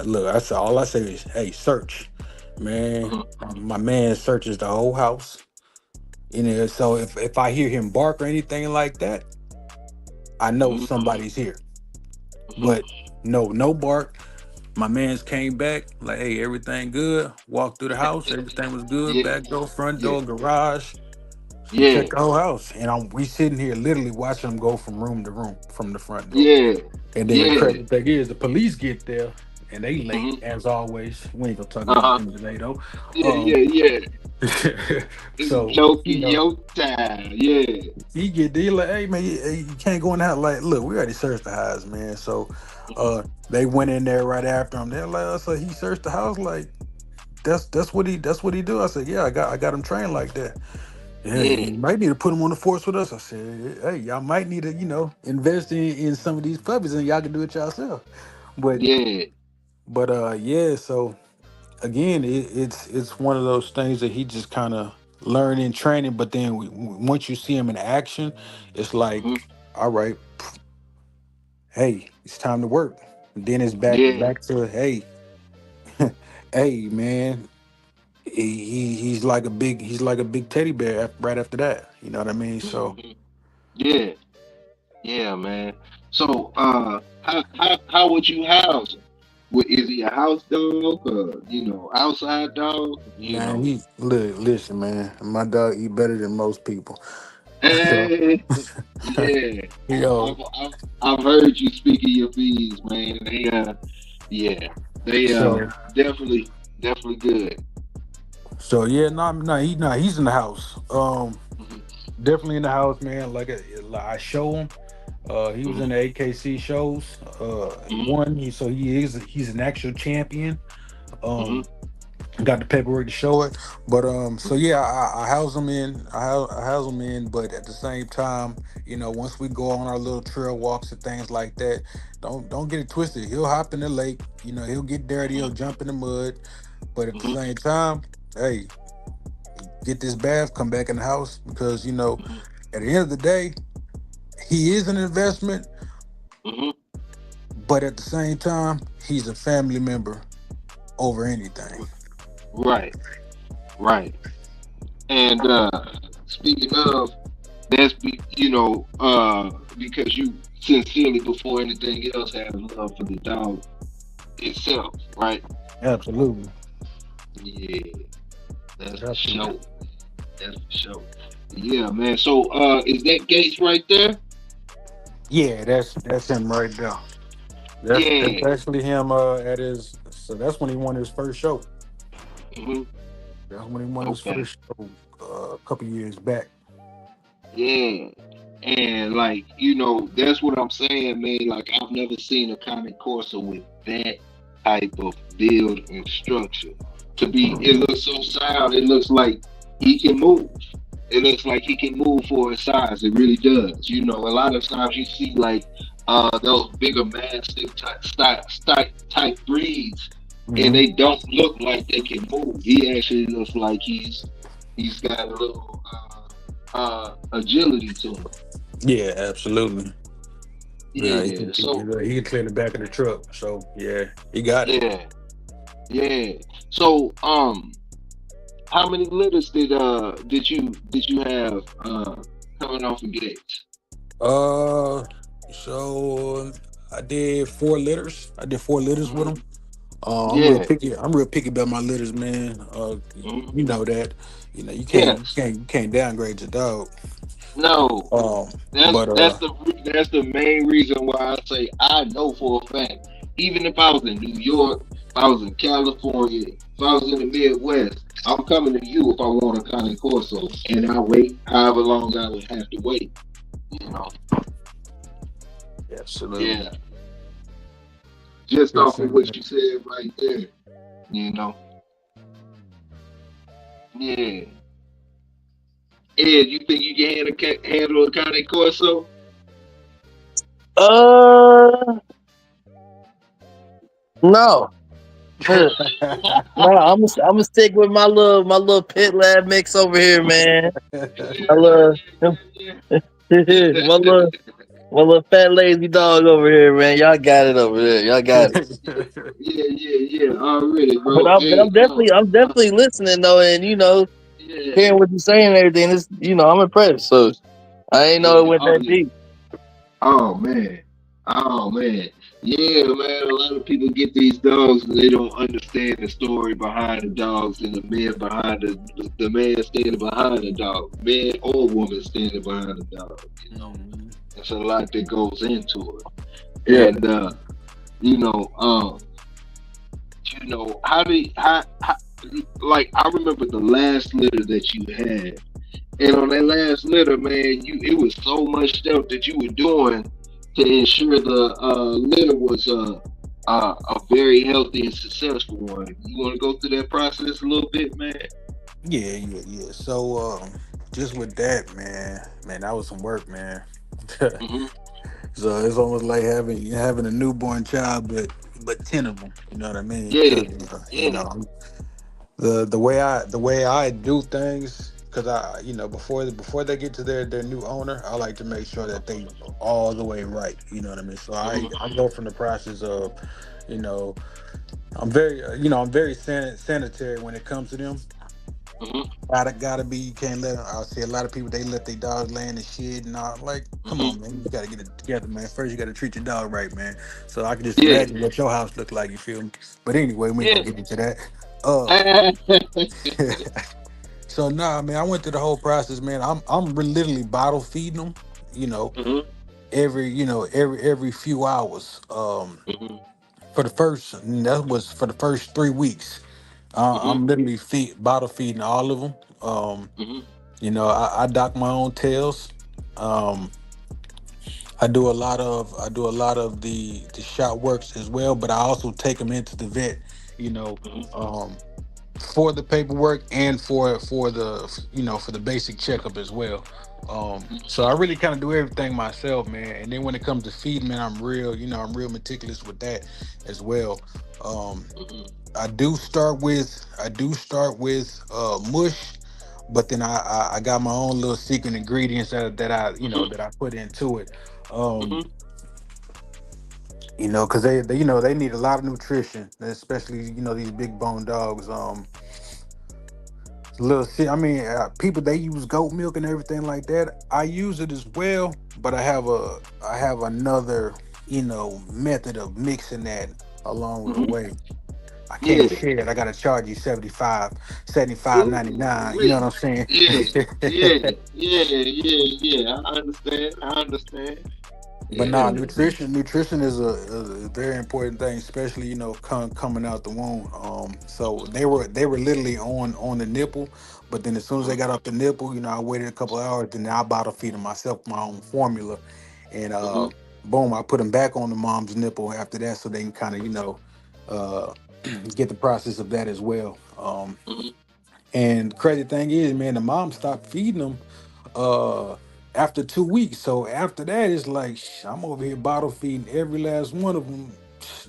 Speaker 4: Look, all I say is, "Hey, search." Man,
Speaker 2: Hmm.
Speaker 4: my man searches the whole house. So if I hear him bark or anything like that, I know
Speaker 2: Hmm.
Speaker 4: somebody's here.
Speaker 2: Hmm.
Speaker 4: But no bark. My man's came back like, "Hey, everything good?" Walked through the house, everything was good.
Speaker 2: Yeah.
Speaker 4: Back door, front
Speaker 2: Yeah.
Speaker 4: door, garage. He
Speaker 2: Yeah.
Speaker 4: checked the whole house, and we sitting here literally watching him go from room to room from the front door.
Speaker 2: Yeah.
Speaker 4: And then the
Speaker 2: Yeah.
Speaker 4: crazy thing is, the police get there, and they late
Speaker 2: Hmm.
Speaker 4: as always. We ain't gonna talk about
Speaker 2: Uh-huh.
Speaker 4: them today though.
Speaker 2: Yeah,
Speaker 4: Um,
Speaker 2: yeah, yeah. It's
Speaker 4: so
Speaker 2: joking your time. Yeah.
Speaker 4: he get there like, "Hey man, you can't go in the house." Like, look, we already searched the house, man. So
Speaker 2: Hmm.
Speaker 4: they went in there right after him. They're like, "So he searched the house?" Like, that's what he do. I said, "Yeah, I got him trained like that." "Yeah,
Speaker 2: Yeah.
Speaker 4: you might need to put him on the force with us." I said, "Hey, y'all might need to, invest in some of these puppies, and y'all can do it yourself." But
Speaker 2: Yeah.
Speaker 4: yeah. So again, it's one of those things that he just kind of learned in training. But then once you see him in action, it's
Speaker 2: Hmm.
Speaker 4: like, all right, hey, it's time to work. And then it's back
Speaker 2: Yeah.
Speaker 4: back to, hey, hey man, he's like a big teddy bear right after that. You know what I mean? So
Speaker 2: Hmm. Yeah. Yeah, man. So, how would you house him? Is he a house dog or outside dog?
Speaker 4: man, listen, man, my dog eat better than most people. So
Speaker 2: Hey, yeah.
Speaker 4: you know,
Speaker 2: I've heard you speak of your bees, man. Yeah. They
Speaker 4: So
Speaker 2: definitely good.
Speaker 4: so yeah, he's in the house.
Speaker 2: Hmm.
Speaker 4: Definitely in the house, man. Like I show him. He was
Speaker 2: Hmm.
Speaker 4: in the AKC shows. He
Speaker 2: Hmm.
Speaker 4: won. He's an actual champion.
Speaker 2: Hmm.
Speaker 4: Um, got the paperwork to show it. But so yeah, I house him in. I house him in. But at the same time, once we go on our little trail walks and things like that, don't get it twisted. He'll hop in the lake. He'll get dirty. He'll jump in the mud. But at the
Speaker 2: Hmm.
Speaker 4: same time, hey, get this bath, come back in the house because
Speaker 2: Hmm.
Speaker 4: at the end of the day, he is an investment.
Speaker 2: Hmm.
Speaker 4: But at the same time, he's a family member over anything.
Speaker 2: Right, right. And speaking of, because you sincerely, before anything else, have love for the dog itself, right?
Speaker 4: Absolutely.
Speaker 2: Yeah, that's for
Speaker 4: Absolutely.
Speaker 2: sure. That's for sure. Yeah, man. So, is that Gates right there?
Speaker 4: Yeah, that's him right there. That's
Speaker 2: Yeah.
Speaker 4: actually him at his so that's when he won his first show.
Speaker 2: Hmm.
Speaker 4: That's when he won his
Speaker 2: Okay.
Speaker 4: first show a couple years back.
Speaker 2: Yeah. And that's what I'm saying, man. Like I've never seen a comic Corsa with that type of build and structure. It looks so sound. It looks like he can move. It looks like he can move for his size. It really does. A lot of times you see those bigger mastiff type breeds, and
Speaker 4: Hmm.
Speaker 2: they don't look like they can move. He actually looks like he's got a little agility to him.
Speaker 4: Yeah, absolutely. Yeah, he
Speaker 2: Yeah.
Speaker 4: can, he
Speaker 2: So
Speaker 4: can, he can clear the back of the truck. So yeah, he got it.
Speaker 2: yeah, yeah. So how many litters did you have coming off of gates?
Speaker 4: Uh, so I did 4 litters. I did 4 litters with
Speaker 2: Hmm.
Speaker 4: him. I'm real
Speaker 2: Yeah.
Speaker 4: picky. I'm real picky about my litters, man.
Speaker 2: Hmm.
Speaker 4: You know that. You can't you
Speaker 2: Yes.
Speaker 4: can't you can't downgrade your dog.
Speaker 2: No.
Speaker 4: Um,
Speaker 2: That's
Speaker 4: but
Speaker 2: that's the that's the main reason why I say I know for a fact. Even if I was in New York, if I was in California, if I was in the Midwest, I'm coming to you if I want a Connie Corso, and I wait however long I would have to wait. You know,
Speaker 4: absolutely.
Speaker 2: yeah. Just
Speaker 4: Yes,
Speaker 2: off
Speaker 4: sir.
Speaker 2: of what you said right there. You know, yeah. Ed, you think you can handle a Connie Corso?
Speaker 3: Uh, no. No, I'm gonna stick with my little pit lab mix over here, man. I love my little fat lazy dog over here, man. Y'all got it over there. Y'all got it.
Speaker 2: Yeah. Already,
Speaker 3: But
Speaker 2: bro.
Speaker 3: I'm but
Speaker 2: Hey,
Speaker 3: I'm definitely listening though, and
Speaker 2: yeah.
Speaker 3: hearing what you're saying and everything. I'm impressed. So I ain't know it
Speaker 2: Yeah.
Speaker 3: went
Speaker 2: Oh
Speaker 3: that
Speaker 2: yeah.
Speaker 3: deep.
Speaker 2: Oh man. Oh man. Yeah, man. A lot of people get these dogs and they don't understand the story behind the dogs and the man behind the man standing behind the dog, man or woman standing behind the dog.
Speaker 4: Mhm.
Speaker 2: There's a lot that goes into it,
Speaker 3: Yeah.
Speaker 2: and you know, um, how do how like I remember the last litter that you had. And on that last litter, man, it was so much stuff that you were doing to ensure the litter was a very healthy and successful one. You want to go through that process a little bit, man?
Speaker 4: Yeah. So just with that, man, that was some work, man.
Speaker 2: Hmm.
Speaker 4: So it's almost like having a newborn child, but 10 of them. You know what I mean?
Speaker 2: Yeah,
Speaker 4: Because
Speaker 2: yeah.
Speaker 4: the way I do things, because before they get to their new owner, I like to make sure that they all the way right. You know what I mean? So I
Speaker 2: Hmm.
Speaker 4: I go from the process of, you know, I'm very sanitary when it comes to them.
Speaker 2: Hmm.
Speaker 4: Gotta be. You can't let. I see a lot of people. They let their dogs lay in the shit and all. Like, come
Speaker 2: Hmm.
Speaker 4: on, man. You gotta get it together, man. First, you gotta treat your dog right, man. So I can just
Speaker 2: Yeah,
Speaker 4: imagine what your house looked like. You feel me? But anyway, we ain't
Speaker 2: yeah.
Speaker 4: gonna get into that. Uh, so nah, man. I went through the whole process, man. I'm literally bottle feeding them. You know,
Speaker 2: Hmm.
Speaker 4: every few hours.
Speaker 2: Hmm.
Speaker 4: for the first that was for the first 3 weeks.
Speaker 2: Mhm.
Speaker 4: I'm literally bottle feeding all of them.
Speaker 2: Mhm.
Speaker 4: I dock my own tails. Um, I do a lot of the shot works as well, but I also take them into the vet. You know,
Speaker 2: Mhm.
Speaker 4: um, for the paperwork and for the basic checkup as well. So I really kind of do everything myself, man. And then when it comes to feed, man, I'm real meticulous with that as well. Um,
Speaker 2: Mhm.
Speaker 4: I do start with mush, but then I got my own little secret ingredients
Speaker 2: Mhm.
Speaker 4: that I put into it. Um,
Speaker 2: Mhm.
Speaker 4: because they need a lot of nutrition, especially these big bone dogs. Little shit. I mean, people they use goat milk and everything like that. I use it as well, but I have another method of mixing that along the
Speaker 2: Mhm.
Speaker 4: way. I can't
Speaker 2: Yeah.
Speaker 4: share it. I gotta charge you 75.99. You know what
Speaker 2: Ooh-wee.
Speaker 4: I'm saying?
Speaker 2: Yeah. Yeah. Yeah. Yeah. Yeah. I understand. I understand.
Speaker 4: But nah,
Speaker 2: Yeah.
Speaker 4: nutrition is a very important thing, especially coming out the womb. So they were literally on the nipple, but then as soon as they
Speaker 2: Mhm.
Speaker 4: got off the nipple, I waited a couple of hours, then I bottle feed them myself my own formula, and
Speaker 2: Mhm.
Speaker 4: boom, I put them back on the mom's nipple after that, so they can kind of uh, get the process of that as well.
Speaker 2: Mhm.
Speaker 4: And crazy thing is, man, the mom stopped feeding them uh after 2 weeks. So after that, it's like I'm over here bottle feeding every last one of them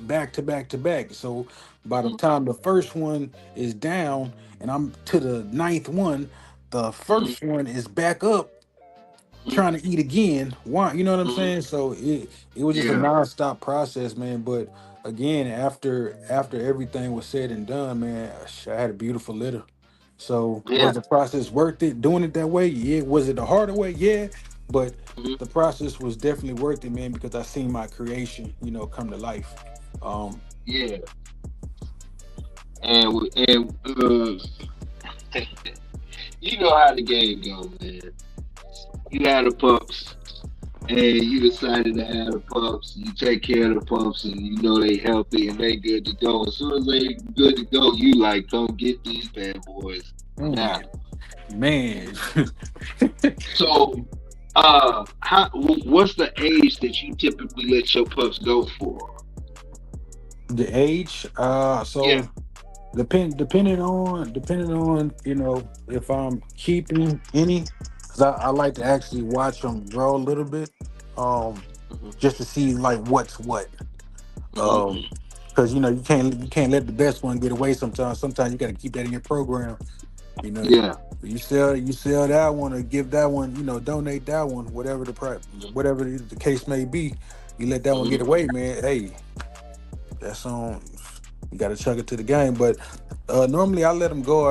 Speaker 4: back to back to back. So by the
Speaker 2: Mhm.
Speaker 4: time the first one is down and I'm to the ninth one, the
Speaker 2: Mhm.
Speaker 4: first one is back up
Speaker 2: Mhm.
Speaker 4: trying to eat again. Why? You know what I'm
Speaker 2: Mhm.
Speaker 4: saying? So it was just a
Speaker 2: Yeah.
Speaker 4: nonstop process, man. But again, after everything was said and done, man, I had a beautiful litter. So was
Speaker 2: Yeah.
Speaker 4: the process worth it? Doing it that way? Yeah. Was it the harder way? Yeah. But
Speaker 2: Mhm.
Speaker 4: the process was definitely worth it, man, because I seen my creation, come to life. Um,
Speaker 2: Yeah. And you know how the game go, man. You had the pups, and you decided to have the pups. You take care of the pups, and you know they healthy and they good to go. As soon as they good to go, you like come get these bad boys now.
Speaker 4: mm, man,
Speaker 2: So, what's the age that you typically let your pups go for?
Speaker 4: the age.
Speaker 2: Yeah.
Speaker 4: So depending on if I'm keeping any, because I like to actually watch them grow a little bit, um
Speaker 2: Hmm.
Speaker 4: just to see like what's what.
Speaker 2: Hmm.
Speaker 4: Because you can't let the best one get away. Sometimes you got to keep that in your program. you know you,
Speaker 2: Yeah.
Speaker 4: you sell that one or give that one, donate that one, whatever the case may be. You let that one
Speaker 2: Hmm.
Speaker 4: get away, man. Hey, that's on. You got to chug it to the game. But normally I let them go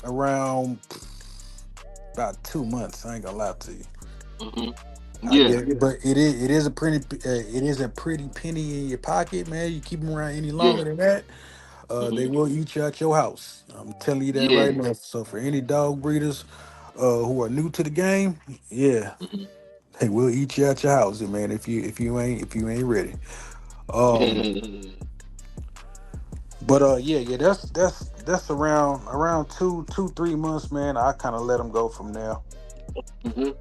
Speaker 4: around about 2 months. I ain't gonna lie to you.
Speaker 2: Hmm.
Speaker 4: I
Speaker 2: Yeah.
Speaker 4: get it, but it is a pretty penny in your pocket, man. You keep them around any
Speaker 2: Yeah.
Speaker 4: longer than that, they
Speaker 2: Hmm.
Speaker 4: will eat you out your house. I'm telling you that right
Speaker 2: Yeah.
Speaker 4: now. So for any dog breeders who are new to the game, yeah,
Speaker 2: Hmm.
Speaker 4: they will eat you out your house, man. If you ain't ready. Um, But yeah, that's around 2 3 months, man. I kind of let them go from there.
Speaker 2: Hmm.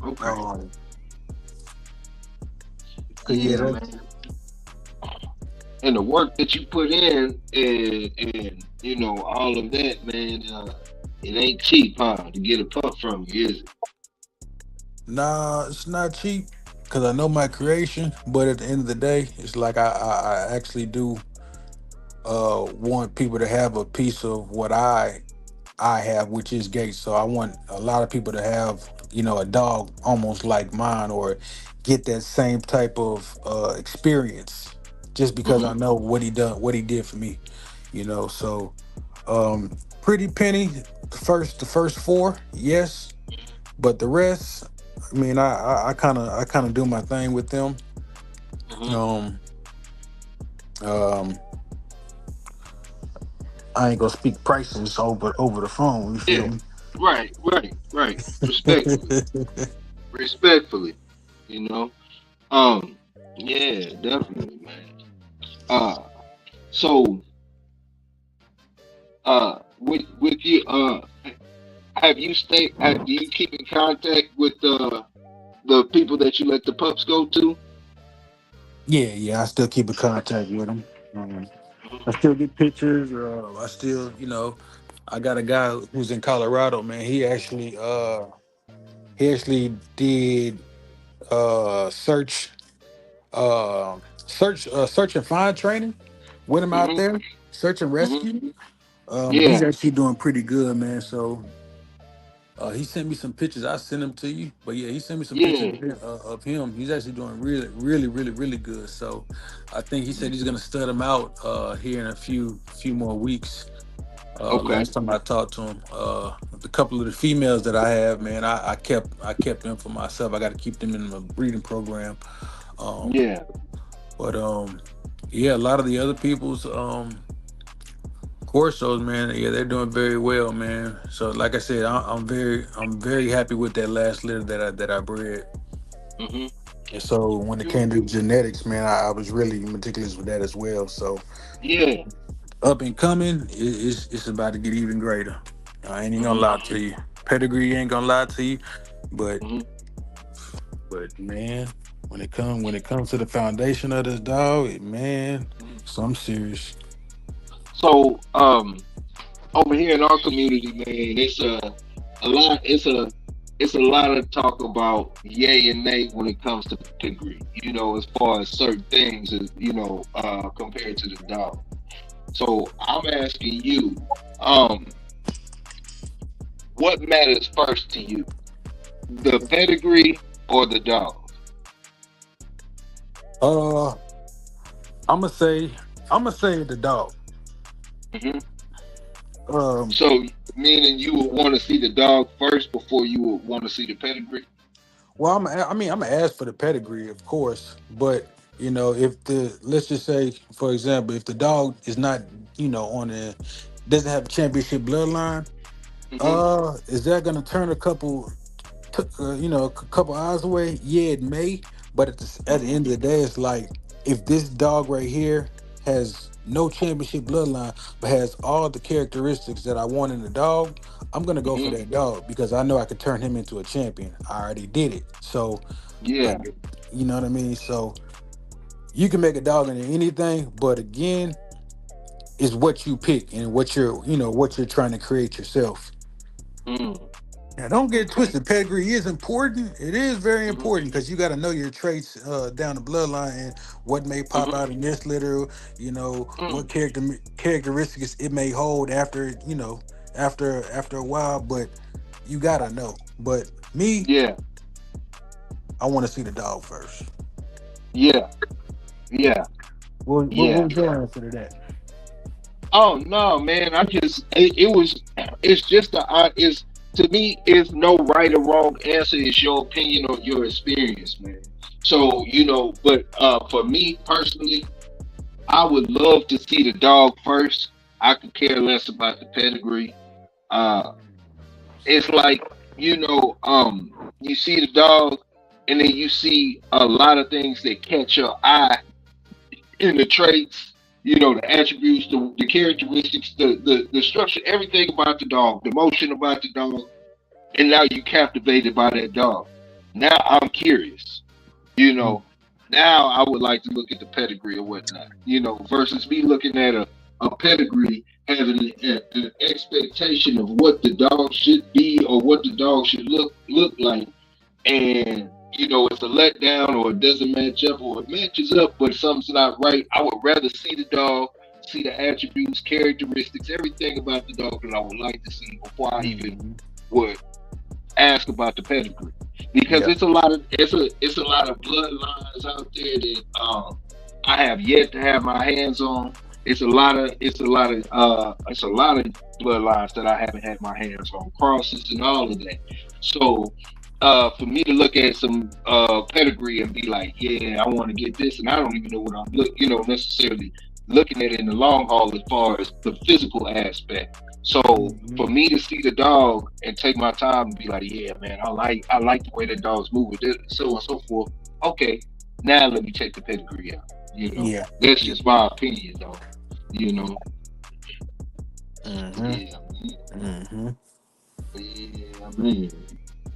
Speaker 2: Okay.
Speaker 4: Um, 'Cause yeah,
Speaker 2: Yeah, man. And the work that you put in, and all of that, man. It ain't cheap, huh? To get a pup from you, is it?
Speaker 4: nah, it's not cheap because I know my creation. But at the end of the day, it's like I actually do want people to have a piece of what I have, which is Gates. So I want a lot of people to have, a dog almost like mine, or get that same type of experience, just because
Speaker 2: Hmm.
Speaker 4: I know what he did for me. So pretty penny, the first four, yes, but the rest, I mean, I kind of do my thing with them.
Speaker 2: Hmm.
Speaker 4: Um, um, I ain't gonna speak prices over the phone. You feel
Speaker 2: Yeah.
Speaker 4: me?
Speaker 2: Right. Right. Right. Respectfully. Respectfully. You know. Um. Yeah, definitely, man. So with you have you stayed do you keep in contact with the people that you let the pups go to?
Speaker 4: Yeah, I still keep in contact with them. I still get pictures. I still, I got a guy who's in Colorado, man. He actually did search search and find training with him out
Speaker 2: Mm-hmm.
Speaker 4: there, search and
Speaker 2: Mm-hmm.
Speaker 4: rescue. He's
Speaker 2: Yeah.
Speaker 4: actually doing pretty good, man. So he sent me some pictures. I sent them to you, but yeah, he sent me some pictures
Speaker 2: Yeah.
Speaker 4: of him. He's actually doing really, really, really, really good. So I think he said he's gonna stud him out here in a few more weeks.
Speaker 2: Okay.
Speaker 4: Last time I talked to him, the couple of the females that I have, man, I kept them for myself. I got to keep them in my breeding program. Um,
Speaker 2: Yeah.
Speaker 4: but yeah, a lot of the other people's Corsos, man, yeah, they're doing very well, man. So, like I said, I'm very happy with that last litter that I bred.
Speaker 2: Mm-hmm.
Speaker 4: And so, when it came to genetics, man, I was really meticulous with that as well. So,
Speaker 2: Yeah.
Speaker 4: up and coming, it's about to get even greater. I ain't even gonna
Speaker 2: Mm-hmm.
Speaker 4: lie to you. Pedigree ain't gonna lie to you, but
Speaker 2: Mm-hmm.
Speaker 4: man, when it comes to the foundation of this dog, man,
Speaker 2: Mm-hmm.
Speaker 4: so I'm serious.
Speaker 2: So over here in our community, man, it's a lot. It's a lot of talk about yay and nay when it comes to pedigree. You know, as far as certain things, compared to the dog. So I'm asking you, um, what matters first to you, the pedigree or the dog?
Speaker 4: Uh, I'm gonna say I'm gonna say the dog.
Speaker 2: Hmm.
Speaker 4: Um,
Speaker 2: So meaning you would want to see the dog first before you would want to see the pedigree.
Speaker 4: well, I'm gonna ask for the pedigree, of course, but if the let's just say, for example, if the dog is not, on the doesn't have a championship bloodline,
Speaker 2: Hmm.
Speaker 4: is that gonna turn a couple eyes away? Yeah, it may, but at the
Speaker 2: Hmm.
Speaker 4: end of the day, it's like if this dog right here has no championship bloodline, but has all the characteristics that I want in a dog, I'm gonna go for
Speaker 2: Hmm.
Speaker 4: that dog because I know I could turn him into a champion. I already did it. So,
Speaker 2: Yeah.
Speaker 4: like, you know what I mean? So you can make a dog into anything, but again, it's what you pick and what you're trying to create yourself.
Speaker 2: Mm.
Speaker 4: Now, don't get it
Speaker 2: Okay.
Speaker 4: twisted. Pedigree is important. It is very
Speaker 2: Hmm.
Speaker 4: important because you got to know your traits down the bloodline and what may pop
Speaker 2: Hmm.
Speaker 4: out in this litter. What
Speaker 2: Mm.
Speaker 4: characteristics it may hold after a while. But you gotta know. But me,
Speaker 2: Yeah.
Speaker 4: I want to see the dog first.
Speaker 2: Yeah. Yeah.
Speaker 4: What
Speaker 2: Yeah.
Speaker 4: was your answer to that?
Speaker 2: Oh no, man! It's just it's to me it's no right or wrong answer. It's your opinion or your experience, man. So but for me personally, I would love to see the dog first. I could care less about the pedigree. Uh, it's like you see the dog, and then you see a lot of things that catch your eye in the traits, the attributes, the characteristics, the structure, everything about the dog, the motion about the dog, and now you captivated by that dog. Now I'm curious, you
Speaker 4: Mm.
Speaker 2: know. Now I would like to look at the pedigree or whatnot, versus me looking at a pedigree having an expectation of what the dog should be or what the dog should look like, and it's a letdown or it doesn't match up or it matches up but something's not right. I would rather see the dog, see the attributes, characteristics, everything about the dog that I would like to see before I even
Speaker 4: Mhm.
Speaker 2: would ask about the pedigree, because
Speaker 4: Yeah.
Speaker 2: it's a lot of bloodlines out there that I have yet to have my hands on. It's a lot of bloodlines that I haven't had my hands on, crosses and all of that. So for me to look at some pedigree and be like, yeah, I want to get this, and I don't even know what I'm necessarily looking at in the long haul as far as the physical aspect. So
Speaker 4: Mhm.
Speaker 2: for me to see the dog and take my time and be like, yeah, man, I like the way that dog's moving, so on and so forth. Okay, Now let me check the pedigree out. You know,
Speaker 4: Yeah.
Speaker 2: that's just my opinion, though. You know,
Speaker 4: Mm-hmm.
Speaker 2: yeah,
Speaker 4: Mm-hmm.
Speaker 2: yeah, man.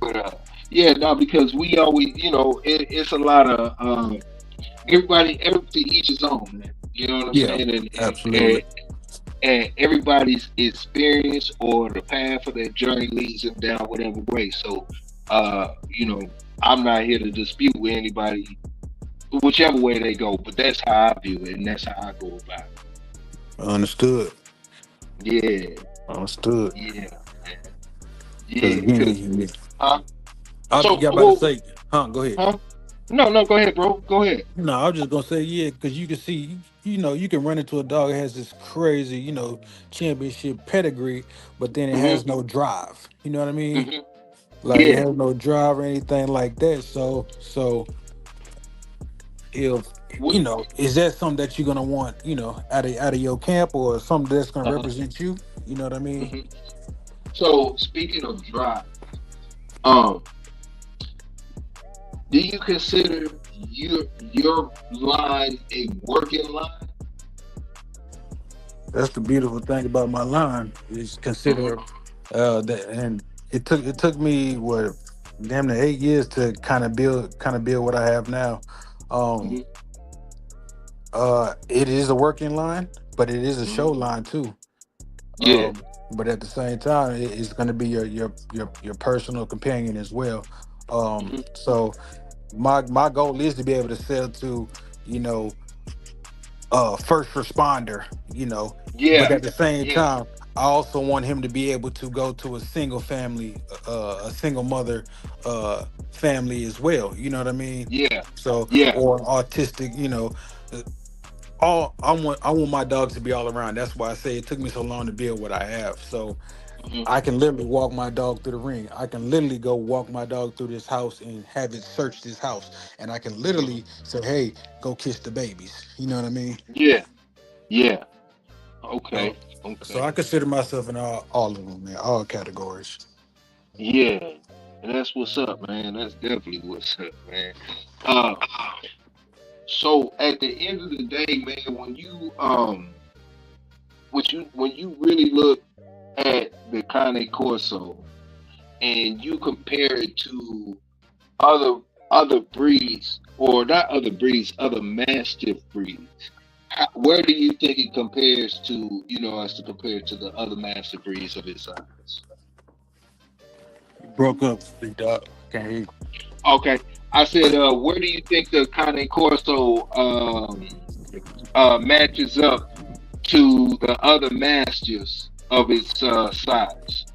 Speaker 2: But yeah, no, because we always, it's a lot of everybody to each his own, man. You know what I'm
Speaker 4: Yeah.
Speaker 2: saying?
Speaker 4: Absolutely.
Speaker 2: And everybody's experience or the path of their journey leads them down whatever way. So, I'm not here to dispute with anybody, whichever way they go. But that's how I view it, and that's how I go about it.
Speaker 4: Understood.
Speaker 2: Yeah,
Speaker 4: Understood.
Speaker 2: yeah, man.
Speaker 4: Because
Speaker 2: Yeah,
Speaker 4: again,
Speaker 2: because
Speaker 4: I
Speaker 2: so
Speaker 4: forgot about to
Speaker 2: well,
Speaker 4: say, go ahead.
Speaker 2: huh? No, go ahead, bro. Go ahead.
Speaker 4: No, I was just gonna say, yeah, because you can see, you can run into a dog that has this crazy, championship pedigree, but then it
Speaker 2: Hmm.
Speaker 4: has no drive. You know what I mean?
Speaker 2: Hmm.
Speaker 4: Like it
Speaker 2: Yeah.
Speaker 4: has no drive or anything like that. So if
Speaker 2: What,
Speaker 4: is that something that you're gonna want, out of your camp or something that's gonna
Speaker 2: uh-huh.
Speaker 4: represent you? You know what I mean?
Speaker 2: Hmm. So speaking of drive, um, do you consider your line a working line?
Speaker 4: That's the beautiful thing about my line is
Speaker 2: Hmm.
Speaker 4: consider that, and it took me what damn near 8 years to kind of build what I have now. Um,
Speaker 2: Hmm.
Speaker 4: it is a working line, but it is a show
Speaker 2: Hmm.
Speaker 4: line too.
Speaker 2: Yeah.
Speaker 4: But at the same time, it's going to be your personal companion as well.
Speaker 2: Hmm.
Speaker 4: So my goal is to be able to sell to, you know, first responder, but
Speaker 2: Yeah.
Speaker 4: at the same
Speaker 2: Yeah.
Speaker 4: time, I also want him to be able to go to a single family, a single mother family as well. You know what I mean?
Speaker 2: Yeah.
Speaker 4: So,
Speaker 2: Yeah.
Speaker 4: or autistic, uh, all I want my dog to be all around. That's why I say it took me so long to build what I have. So
Speaker 2: Hmm.
Speaker 4: I can literally walk my dog through the ring. I can literally go walk my dog through this house and have it search this house. And I can
Speaker 2: Hmm.
Speaker 4: literally say, hey, go kiss the babies. You know what I mean?
Speaker 2: Yeah. Yeah.
Speaker 4: So
Speaker 2: Okay.
Speaker 4: so
Speaker 2: Okay.
Speaker 4: I consider myself in all of them, man, all categories.
Speaker 2: Yeah. And that's what's up, man. That's definitely what's up, man. Uh, so at the end of the day, man, when you really look at the Cane Corso and you compare it to other other breeds, or not other breeds, other Mastiff breeds, where do you think it compares to, as to compare to the other Mastiff breeds of its size?
Speaker 4: You broke up, big dog. Can't hear you.
Speaker 2: Okay, I said, where do you think the Cane Corso matches up to the other Mastiffs of its size?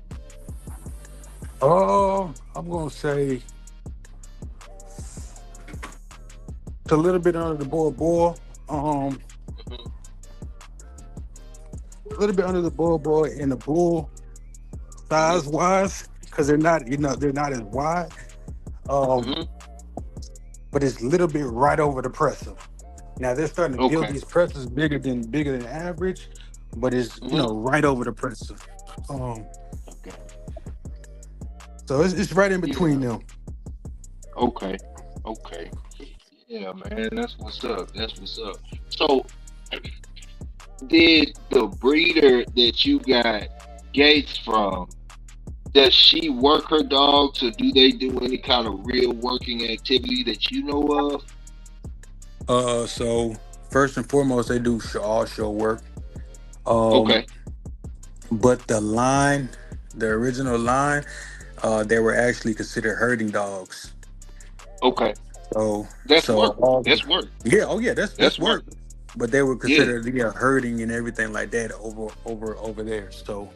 Speaker 4: Oh, I'm gonna say it's a little bit under the boy.
Speaker 2: Hmm.
Speaker 4: A little bit under the boy and the bull
Speaker 2: Hmm.
Speaker 4: size wise, because they're not as wide. Um,
Speaker 2: Hmm.
Speaker 4: but it's a little bit right over the presser. Now they're starting to build
Speaker 2: Okay.
Speaker 4: these presses bigger than average, but it's
Speaker 2: Hmm.
Speaker 4: right over the presser. Um,
Speaker 2: Okay.
Speaker 4: so it's right in between
Speaker 2: Yeah.
Speaker 4: them.
Speaker 2: Okay. Okay. Yeah, man. That's what's up. That's what's up. So, did the breeder that you got Gates from, does she work her dog? So, do they do any kind of real working activity that you know of?
Speaker 4: So first and foremost, they do all show work. Um,
Speaker 2: Okay.
Speaker 4: but the original line, they were actually considered herding dogs.
Speaker 2: Okay.
Speaker 4: So
Speaker 2: That's
Speaker 4: so
Speaker 2: work.
Speaker 4: all
Speaker 2: That's work.
Speaker 4: yeah, oh yeah, that's
Speaker 2: That's work.
Speaker 4: work. But they were
Speaker 2: Yeah.
Speaker 4: considered herding and everything like that over there. So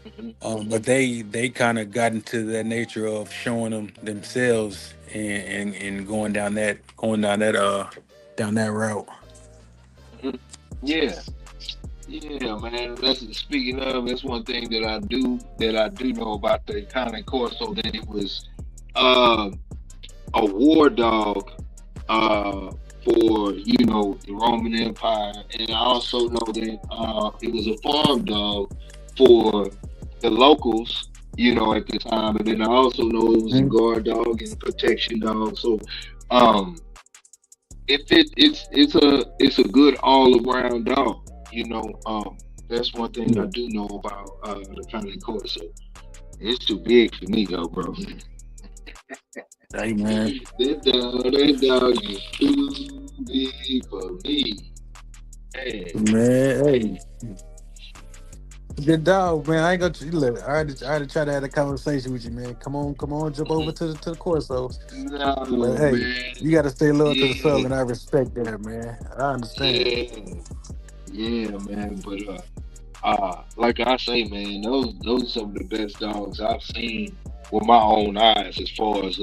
Speaker 2: Hmm.
Speaker 4: but they kind of got into that nature of showing them themselves and going down that route.
Speaker 2: Hmm. Yeah. Yeah, man. That's speaking of. That's one thing that I do know about the Iconic Corso, that it was uh, a war dog for the Roman Empire, and I also know that it was a farm dog for the locals, at the time, and then I also know it was a
Speaker 4: Mhm.
Speaker 2: guard dog and protection dog. So, um, It's a good all around dog. That's one thing I
Speaker 4: Yeah.
Speaker 2: do know about the Connie Corso. It's too big for me though, bro.
Speaker 4: Hey man,
Speaker 2: That dog is too big for me. Hey,
Speaker 4: man, hey, good dog, man. I ain't gonna look. I had to try to have a conversation with you, man. Come on, jump over to the Corsos. But
Speaker 2: no,
Speaker 4: hey,
Speaker 2: man.
Speaker 4: you got to stay loyal to the soul,
Speaker 2: Yeah,
Speaker 4: and I respect that, man. I understand.
Speaker 2: yeah, yeah, man. But like I say, man, those are some of the best dogs I've seen with my own eyes as far as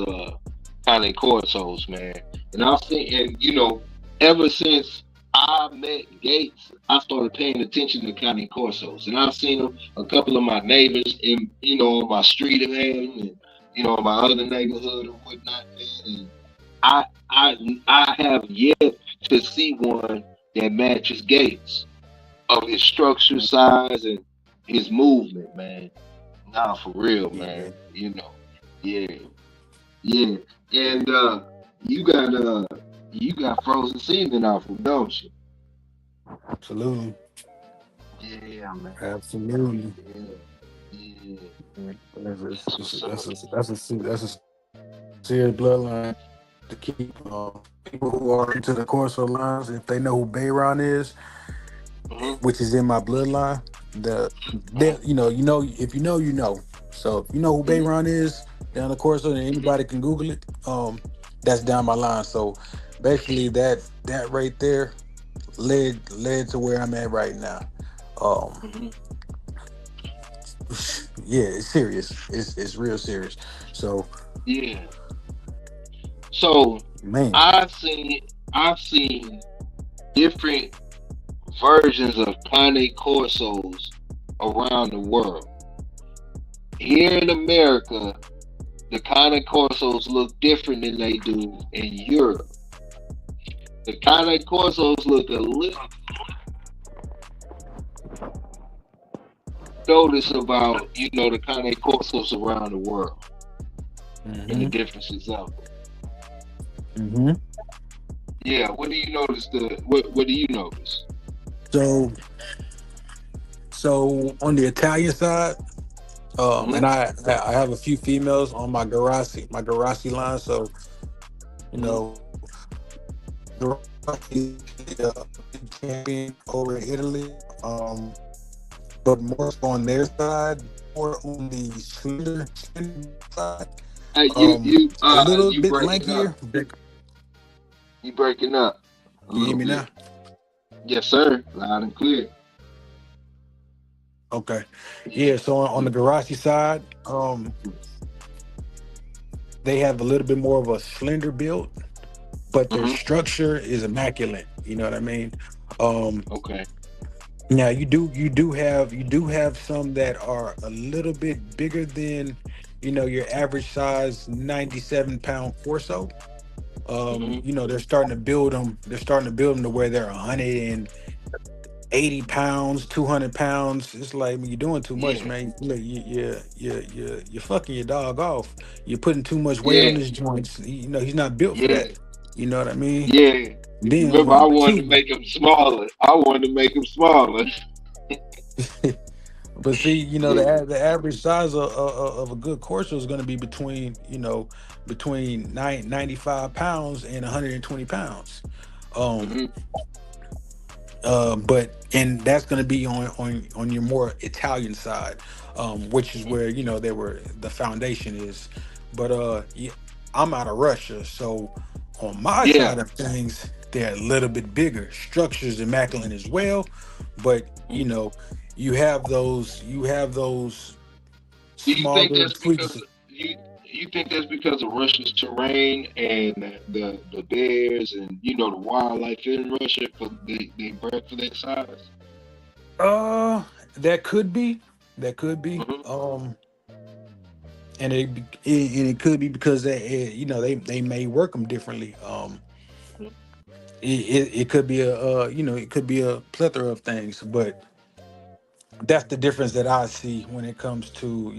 Speaker 2: Connie Corsos, man. And I've seen, and ever since I met Gates, I started paying attention to Connie Corsos, and I've seen them. A couple of my neighbors in on my street have had them, and in my other neighborhood and whatnot, man. And I I I have yet to see one that matches Gates of his structure, size, and his movement, man. Nah, for real, man.
Speaker 4: Yeah,
Speaker 2: Yeah, yeah. And you got uh you got Frozen Season off of, don't you?
Speaker 4: absolutely,
Speaker 2: Yeah, man.
Speaker 4: absolutely.
Speaker 2: Yeah, yeah.
Speaker 4: Yeah,
Speaker 2: That's what's up.
Speaker 4: that's a serious bloodline to keep. People who are into the Corso lines, if they know who Bayron is,
Speaker 2: Hmm.
Speaker 4: which is in my bloodline,
Speaker 2: Hmm.
Speaker 4: if you know, you know. So if you know who
Speaker 2: Hmm.
Speaker 4: Bayron is down the Corso, and anybody can Google it. That's down my line. So basically, that right there led to where I'm at right now. Um,
Speaker 2: Hmm.
Speaker 4: yeah, it's serious. It's real serious. So
Speaker 2: Yeah. So
Speaker 4: man,
Speaker 2: I've seen different versions of Cane Corsos around the world. Here in America, the Cane Corsos look different than they do in Europe. The Cane Corsos look a little notice about, the Cane Corsos around the world and the
Speaker 4: hmm
Speaker 2: differences of them.
Speaker 4: hmm
Speaker 2: Yeah, what do you notice?
Speaker 4: so on the Italian side,
Speaker 2: Hmm.
Speaker 4: and I have a few females on my Garasi line. So you
Speaker 2: Hmm.
Speaker 4: know, Garasi is a big champion over in Italy. But more so on their side, more on the slender side.
Speaker 2: Hey,
Speaker 4: A little
Speaker 2: you
Speaker 4: bit
Speaker 2: breaking up.
Speaker 4: lankier. But
Speaker 2: You breaking up a
Speaker 4: you hear
Speaker 2: little
Speaker 4: me now?
Speaker 2: bit. Yes, sir. Loud and clear.
Speaker 4: Okay.
Speaker 2: Yeah.
Speaker 4: Yeah. So on the Garasi side, they have a little bit more of a slender build, but their
Speaker 2: Hmm.
Speaker 4: structure is immaculate. You know what I mean? Um,
Speaker 2: Okay.
Speaker 4: Now you do have some that are a little bit bigger than your average size 97-pound torso.
Speaker 2: Hmm.
Speaker 4: They're starting to build them. They're starting to build them to where they're 180 pounds, 200 pounds. It's like, you're doing too much,
Speaker 2: Yeah.
Speaker 4: man. Look, you're fucking your dog off. You're putting too much weight on
Speaker 2: Yeah.
Speaker 4: his joints. He's not built for
Speaker 2: Yeah.
Speaker 4: that. You know what I mean?
Speaker 2: Yeah.
Speaker 4: Then
Speaker 2: Remember, I
Speaker 4: one,
Speaker 2: wanted to
Speaker 4: two.
Speaker 2: make them smaller. I wanted to make them smaller.
Speaker 4: But see,
Speaker 2: Yeah.
Speaker 4: the average size of a good corso is going to be between 95 pounds and 120 pounds. Um,
Speaker 2: Hmm.
Speaker 4: but and that's going to be on your more Italian side, which is where the foundation is. But yeah, I'm out of Russia, so on my
Speaker 2: Yeah.
Speaker 4: side of things, they're a little bit bigger. Structures immaculate as well, but you have those
Speaker 2: Do you think
Speaker 4: smaller
Speaker 2: that's because
Speaker 4: tweaks.
Speaker 2: you think that's because of Russia's terrain and the bears and the wildlife in Russia for they bred for that size?
Speaker 4: That could be, that could be.
Speaker 2: Hmm.
Speaker 4: And it could be because they may work them differently. It could be a plethora of things, but that's the difference that I see when it comes to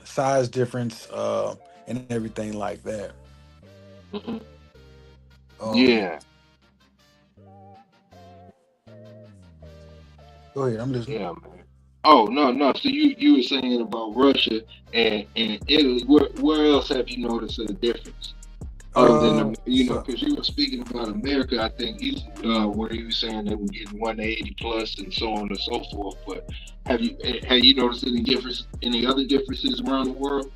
Speaker 4: size difference, and everything like that.
Speaker 2: Hmm.
Speaker 4: Um,
Speaker 2: Yeah.
Speaker 4: Go ahead, I'm listening.
Speaker 2: Yeah, man. Oh no, no. So you were saying about Russia and Italy. Where else have you noticed a difference other than
Speaker 4: So
Speaker 2: because you were speaking about America. I think he's where you were saying they were getting 180 plus and so on and so forth. But have you noticed any other differences around the world?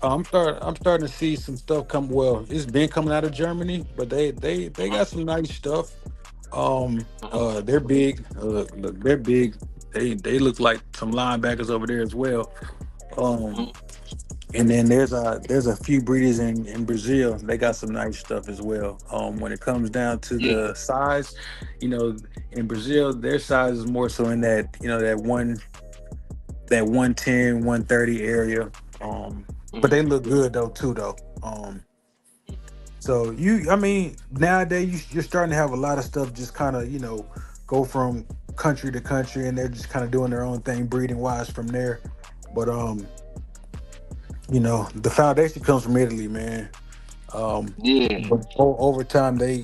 Speaker 4: I'm starting to see some stuff come. Well, it's been coming out of Germany, but they got some nice stuff. They're big. Look, they're big. They look like some linebackers over there as well. Um,
Speaker 2: Mhm.
Speaker 4: and then there's a few breeders in Brazil. They got some nice stuff as well. When it comes down to
Speaker 2: Yeah.
Speaker 4: the size, you know, in Brazil, their size is more so in that that 110, 130 area. But
Speaker 2: Mhm.
Speaker 4: they look good though too though. So I mean, nowadays you're starting to have a lot of stuff just kind of go from country to country, and they're just kind of doing their own thing breeding wise from there. But the foundation comes from Italy, man. Um,
Speaker 2: Yeah.
Speaker 4: but over time, they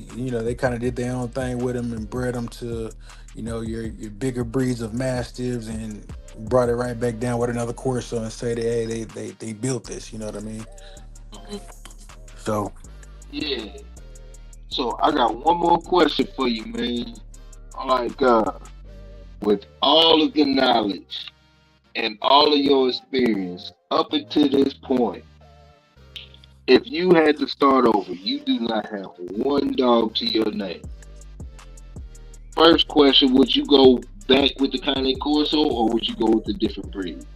Speaker 4: kind of did their own thing with them and bred them to, your bigger breeds of mastiffs, and brought it right back down with another Corso and say that hey, they built this. You know what I mean?
Speaker 2: Mhm.
Speaker 4: So
Speaker 2: Yeah. So I got one more question for you, man. Like, with all of the knowledge and all of your experience up until this point, if you had to start over, you do not have one dog to your name. First question: would you go back with the Cane Corso, or would you go with a different breed?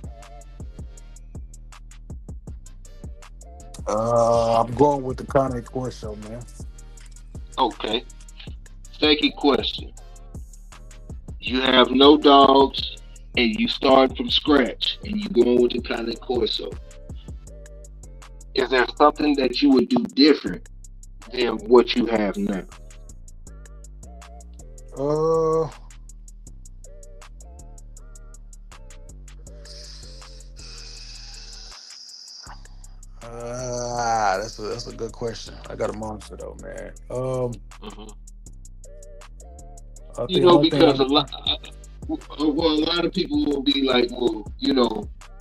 Speaker 4: I'm going with the Cane Corso, man.
Speaker 2: Okay. Second question: you have no dogs, and you start from scratch, and you going with the Cane Corso. Is there something that you would do different than what you have now?
Speaker 4: Uh, that's a good question. I got a monster though, man.
Speaker 2: Mhm.
Speaker 4: I think one thing
Speaker 2: Because a
Speaker 4: I'm
Speaker 2: lot, well, a lot of people will be like, well,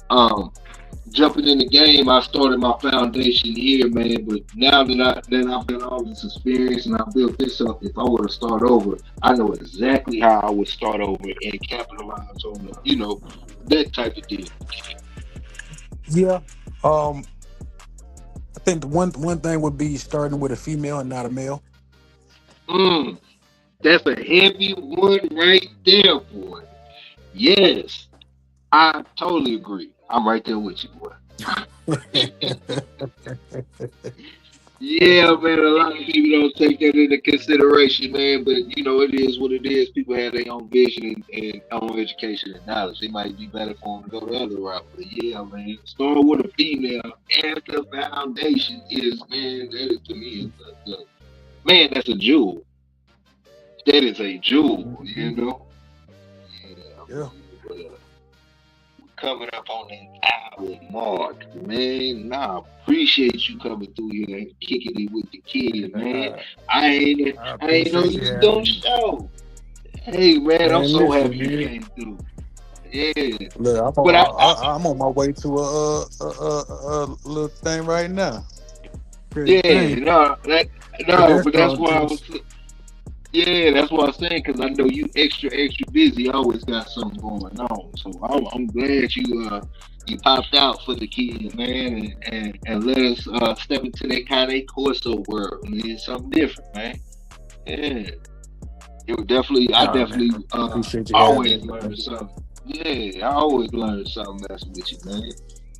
Speaker 2: um, jumping in the game, I started my foundation here, man. But now that I've got all this experience and I built this up, if I were to start over, I know exactly how I would start over and capitalize on that type of deal.
Speaker 4: yeah. Um, I think the one thing would be starting with a female and not a male.
Speaker 2: Mm, that's a heavy one right there, boy. Yes, I totally agree. I'm right there with you, boy. Yeah, man, a lot of people don't take that into consideration, man. But it is what it is. People have their own vision and own education and knowledge. It might be better for them to go the other route. But yeah, man, starting with a female as the foundation is, man, that is to me is man, that's a jewel. That is a jewel. Yeah,
Speaker 4: Yeah.
Speaker 2: man. But coming up on that hour mark, man. Nah, appreciate you coming through here and kicking it with the kid, man.
Speaker 4: I
Speaker 2: I ain't know
Speaker 4: appreciate
Speaker 2: you
Speaker 4: you
Speaker 2: was
Speaker 4: having
Speaker 2: doing
Speaker 4: me.
Speaker 2: show. Hey, man, I'm
Speaker 4: Man,
Speaker 2: so
Speaker 4: listen,
Speaker 2: happy you
Speaker 4: man.
Speaker 2: came through. Yeah,
Speaker 4: Look,
Speaker 2: but
Speaker 4: I'm on my way to a little thing right now. Crazy
Speaker 2: yeah,
Speaker 4: thing.
Speaker 2: no,
Speaker 4: But
Speaker 2: no,
Speaker 4: that's
Speaker 2: but that's
Speaker 4: all
Speaker 2: why I
Speaker 4: too.
Speaker 2: was. Yeah, that's what I'm saying because I know you extra busy. Always got something going on. So I'm glad you popped out for the kid, man, and let us step into that kind of Corso world, man. Something different, man. Yeah, I
Speaker 4: Nah, man.
Speaker 2: definitely
Speaker 4: Appreciate you having
Speaker 2: always
Speaker 4: me,
Speaker 2: learn
Speaker 4: man.
Speaker 2: something. Yeah, I always learn something messing with you, man.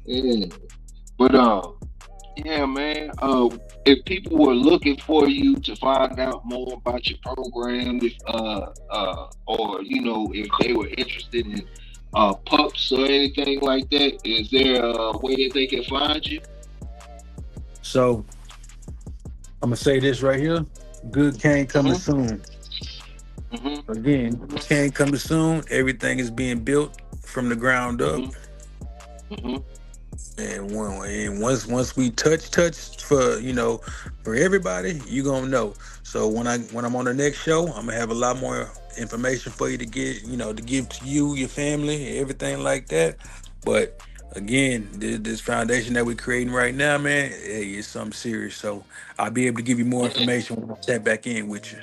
Speaker 2: Yeah, but yeah, man. If people were looking for you to find out more about your program, or if they were interested in pups or anything like that, is there a way that they can find you?
Speaker 4: So I'm gonna say this right here. Good cane coming
Speaker 2: Hmm.
Speaker 4: soon.
Speaker 2: Hmm.
Speaker 4: Again, cane coming soon. Everything is being built from the ground up.
Speaker 2: Hmm. Hmm.
Speaker 4: And once we touch for for everybody, you gonna know. So when I'm on the next show, I'm gonna have a lot more information for you to get to give to you, your family, everything like that. But again, this foundation that we're creating right now, man, hey, it's something serious. So I'll be able to give you more information when I tap back in with you.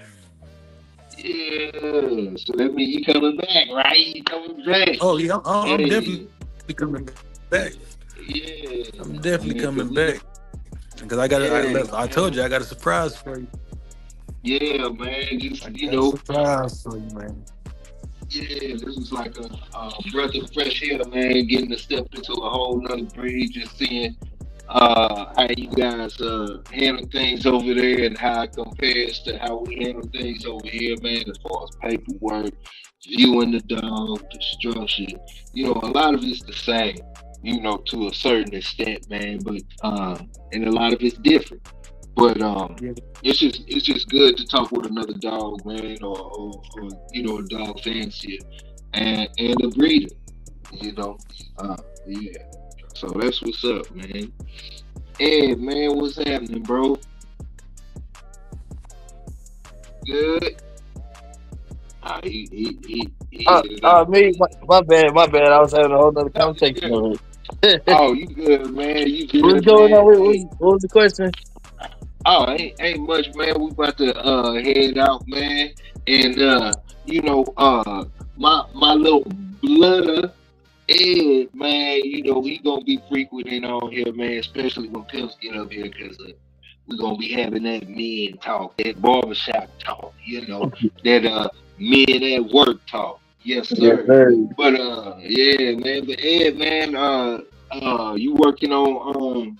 Speaker 2: Yeah, so that means you coming back, right? You coming back?
Speaker 4: Oh yeah, I'm definitely coming back.
Speaker 2: Yeah,
Speaker 4: I'm definitely coming back because I told you I got a surprise for you.
Speaker 2: Yeah, man. Just
Speaker 4: a surprise for you, man.
Speaker 2: Yeah, this is like a breath of fresh air, man. Getting to step into a whole nother breed, just seeing how you guys handle things over there and how it compares to how we handle things over here, man, as far as paperwork, viewing the dog, the structure. A lot of it's the same, to a certain extent, man, but and a lot of it's different. But it's just good to talk with another dog, man, or a dog fancier and a breeder, yeah. So that's what's up, man. Hey, man, what's happening, bro? Good.
Speaker 3: Me, my bad. I was having a whole other conversation over
Speaker 2: it. Oh, you good, man? You good?
Speaker 3: What's going on? What was the question?
Speaker 2: Oh, ain't much, man. We about to head out, man, and my little blooder. Ed, man, we gonna be frequenting on here, man, especially when pimps get up here, because we're gonna be having that men talk, that barbershop talk, that men at work talk. Yes, sir. But yeah, man. But Ed, man, you working on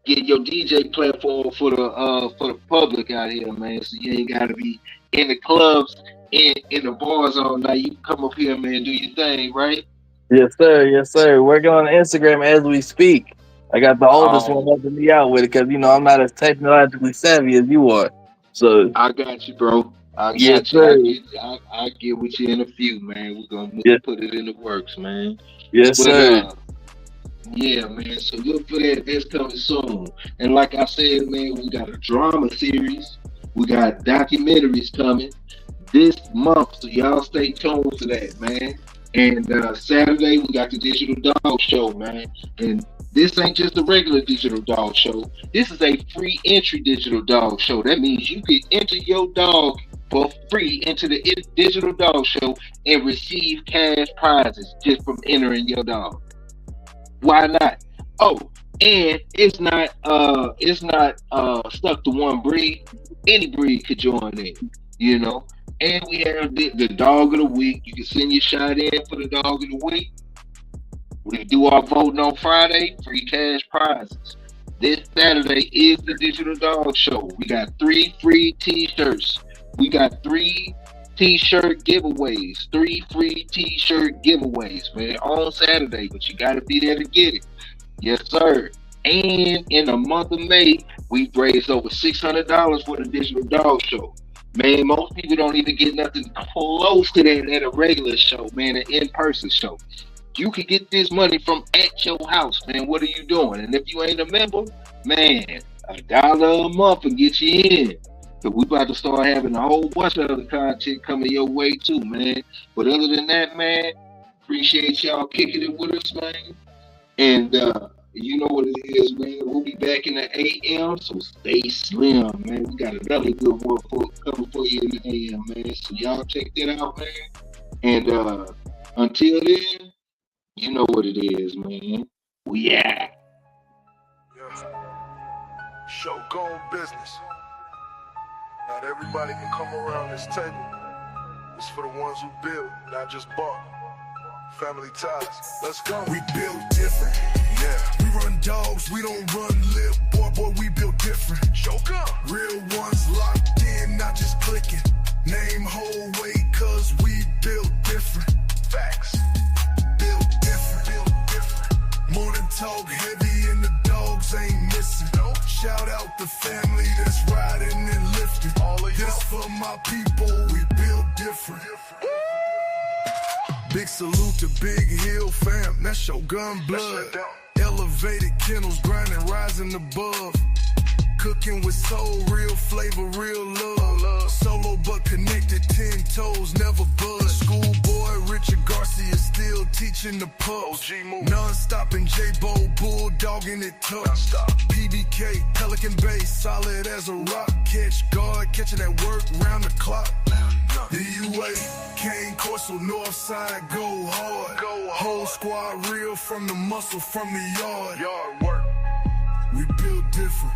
Speaker 2: getting your DJ platform for the public out here, man. So you ain't gotta be in the clubs, in the bars all night. You come up here, man, do your thing, right?
Speaker 3: Yes, sir. Working on Instagram as we speak. I got the oldest one helping me out with it because I'm not as technologically savvy as you are. So
Speaker 2: I got you, bro. I got you. I get with you in a few, man. We're gonna put it in the works, man.
Speaker 3: Yes, sir.
Speaker 2: Yeah, man. So look for that. That's coming soon. And like I said, man, we got a drama series. We got documentaries coming this month. So y'all stay tuned to that, man. And Saturday, we got the Digital Dog Show, man. And this ain't just a regular Digital Dog Show. This is a free entry Digital Dog Show. That means you can enter your dog for free into the Digital Dog Show and receive cash prizes just from entering your dog. Why not? Oh, and it's not stuck to one breed. Any breed could join in, And we have the dog of the week. You can send your shot in for the dog of the week. We do our voting on Friday, free cash prizes. This Saturday is the Digital Dog Show. We got 3 free t-shirts. We got 3 t-shirt giveaways. 3 free t-shirt giveaways, man, on Saturday. But you got to be there to get it. Yes, sir. And in the month of May, we've raised over $600 for the Digital Dog Show. Man, most people don't even get nothing close to that at a regular show, man, an in-person show. You can get this money from at your house, man. What are you doing? And if you ain't a member, man, $1 a month will get you in. So we about to start having a whole bunch of other content coming your way too, man. But other than that, man, appreciate y'all kicking it with us, man. And you know what it is, man. We'll be back in the AM, so stay slim, man. We got another good one coming for you in the AM, man. So y'all check that out, man. And until then, you know what it is, man. We out.
Speaker 1: Shogun business. Not everybody can come around this table. It's for the ones who build, not just bought. Family ties. Let's go.
Speaker 5: We build different. Yeah. We run dogs, we don't run lip. Boy, we build different.
Speaker 1: Shogun.
Speaker 5: Real ones locked in, not just clicking. Name whole way, cause we build different.
Speaker 1: Facts.
Speaker 5: Build different. Morning talk heavy and the dogs ain't missing.
Speaker 1: Nope.
Speaker 5: Shout out the family that's riding and lifting.
Speaker 1: All of
Speaker 5: this for my people, we build different. Big salute to Big Hill fam, that's Shogun blood. Elevated kennels, grinding, rising above. Cooking with soul, real flavor, real love. Solo but connected, 10 toes, never budge. Schoolboy Richard Garcia still teaching the pups. Non-stopping J-Bo, bulldogging it tough. PBK, Pelican Bay, solid as a rock. Catch guard, catching that work round the clock. The UA, Kane Corso, north side, go hard. Whole squad real from the muscle, from the yard. Work. We build different.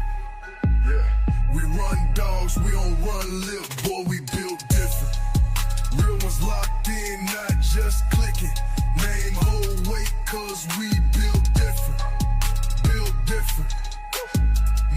Speaker 5: We run dogs, we don't run lip, boy, we build different. Real ones locked in, not just clicking. Name, whole weight, cause we build different. Build different.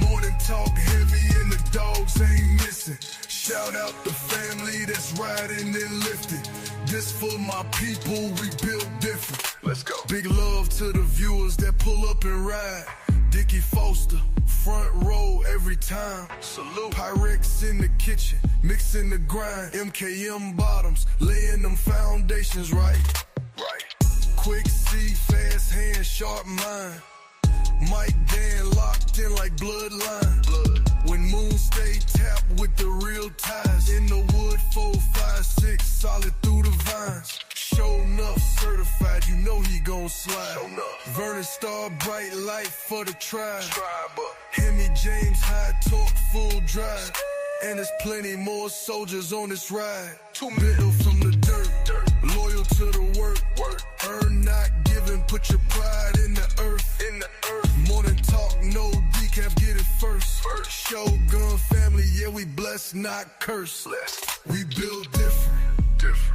Speaker 5: Morning talk heavy and the dogs ain't missing. Shout out the family that's riding and lifting. This for my people, we build different. Let's go. Big love to the viewers that pull up and ride. Dickie Foster, front row every time. Salute. Pyrex in the kitchen, mixing the grind. MKM bottoms, laying them foundations right. Quick C, fast hand, sharp mind. Mike Dan locked in like bloodline. When Moon stay tapped with the real ties. In the wood, 4, 5, 6, solid through the vines. Show enough, certified, you know he gon' slide. Vernon Star, bright light for the tribe. Hemi James, high torque, full drive. And there's plenty more soldiers on this ride. Middle from the dirt, loyal to the work. Earn not giving, put your pride in the earth. Morning talk, no decaf, get it first. Shogun family, yeah, we blessed, not cursed. We build different.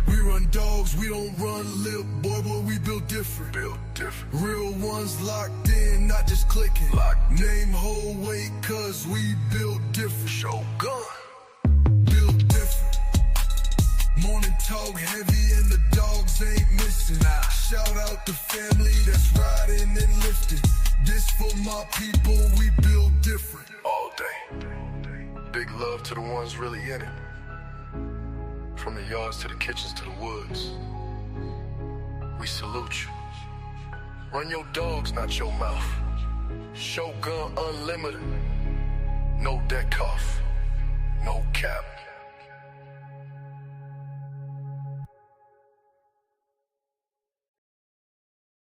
Speaker 5: We run dogs, we don't run lip, boy, we build different. Real ones locked in, not just clicking. Name, whole weight, cause we build different. Shogun. Build different. Morning talk heavy and the dogs ain't missing. Shout out the family that's riding and lifting. This for my people, we build different. All day. Big love to the ones really in it. From the yards to the kitchens to the woods. We salute you. Run your dogs, not your mouth. Shogun Unlimited. No deck off. No cap.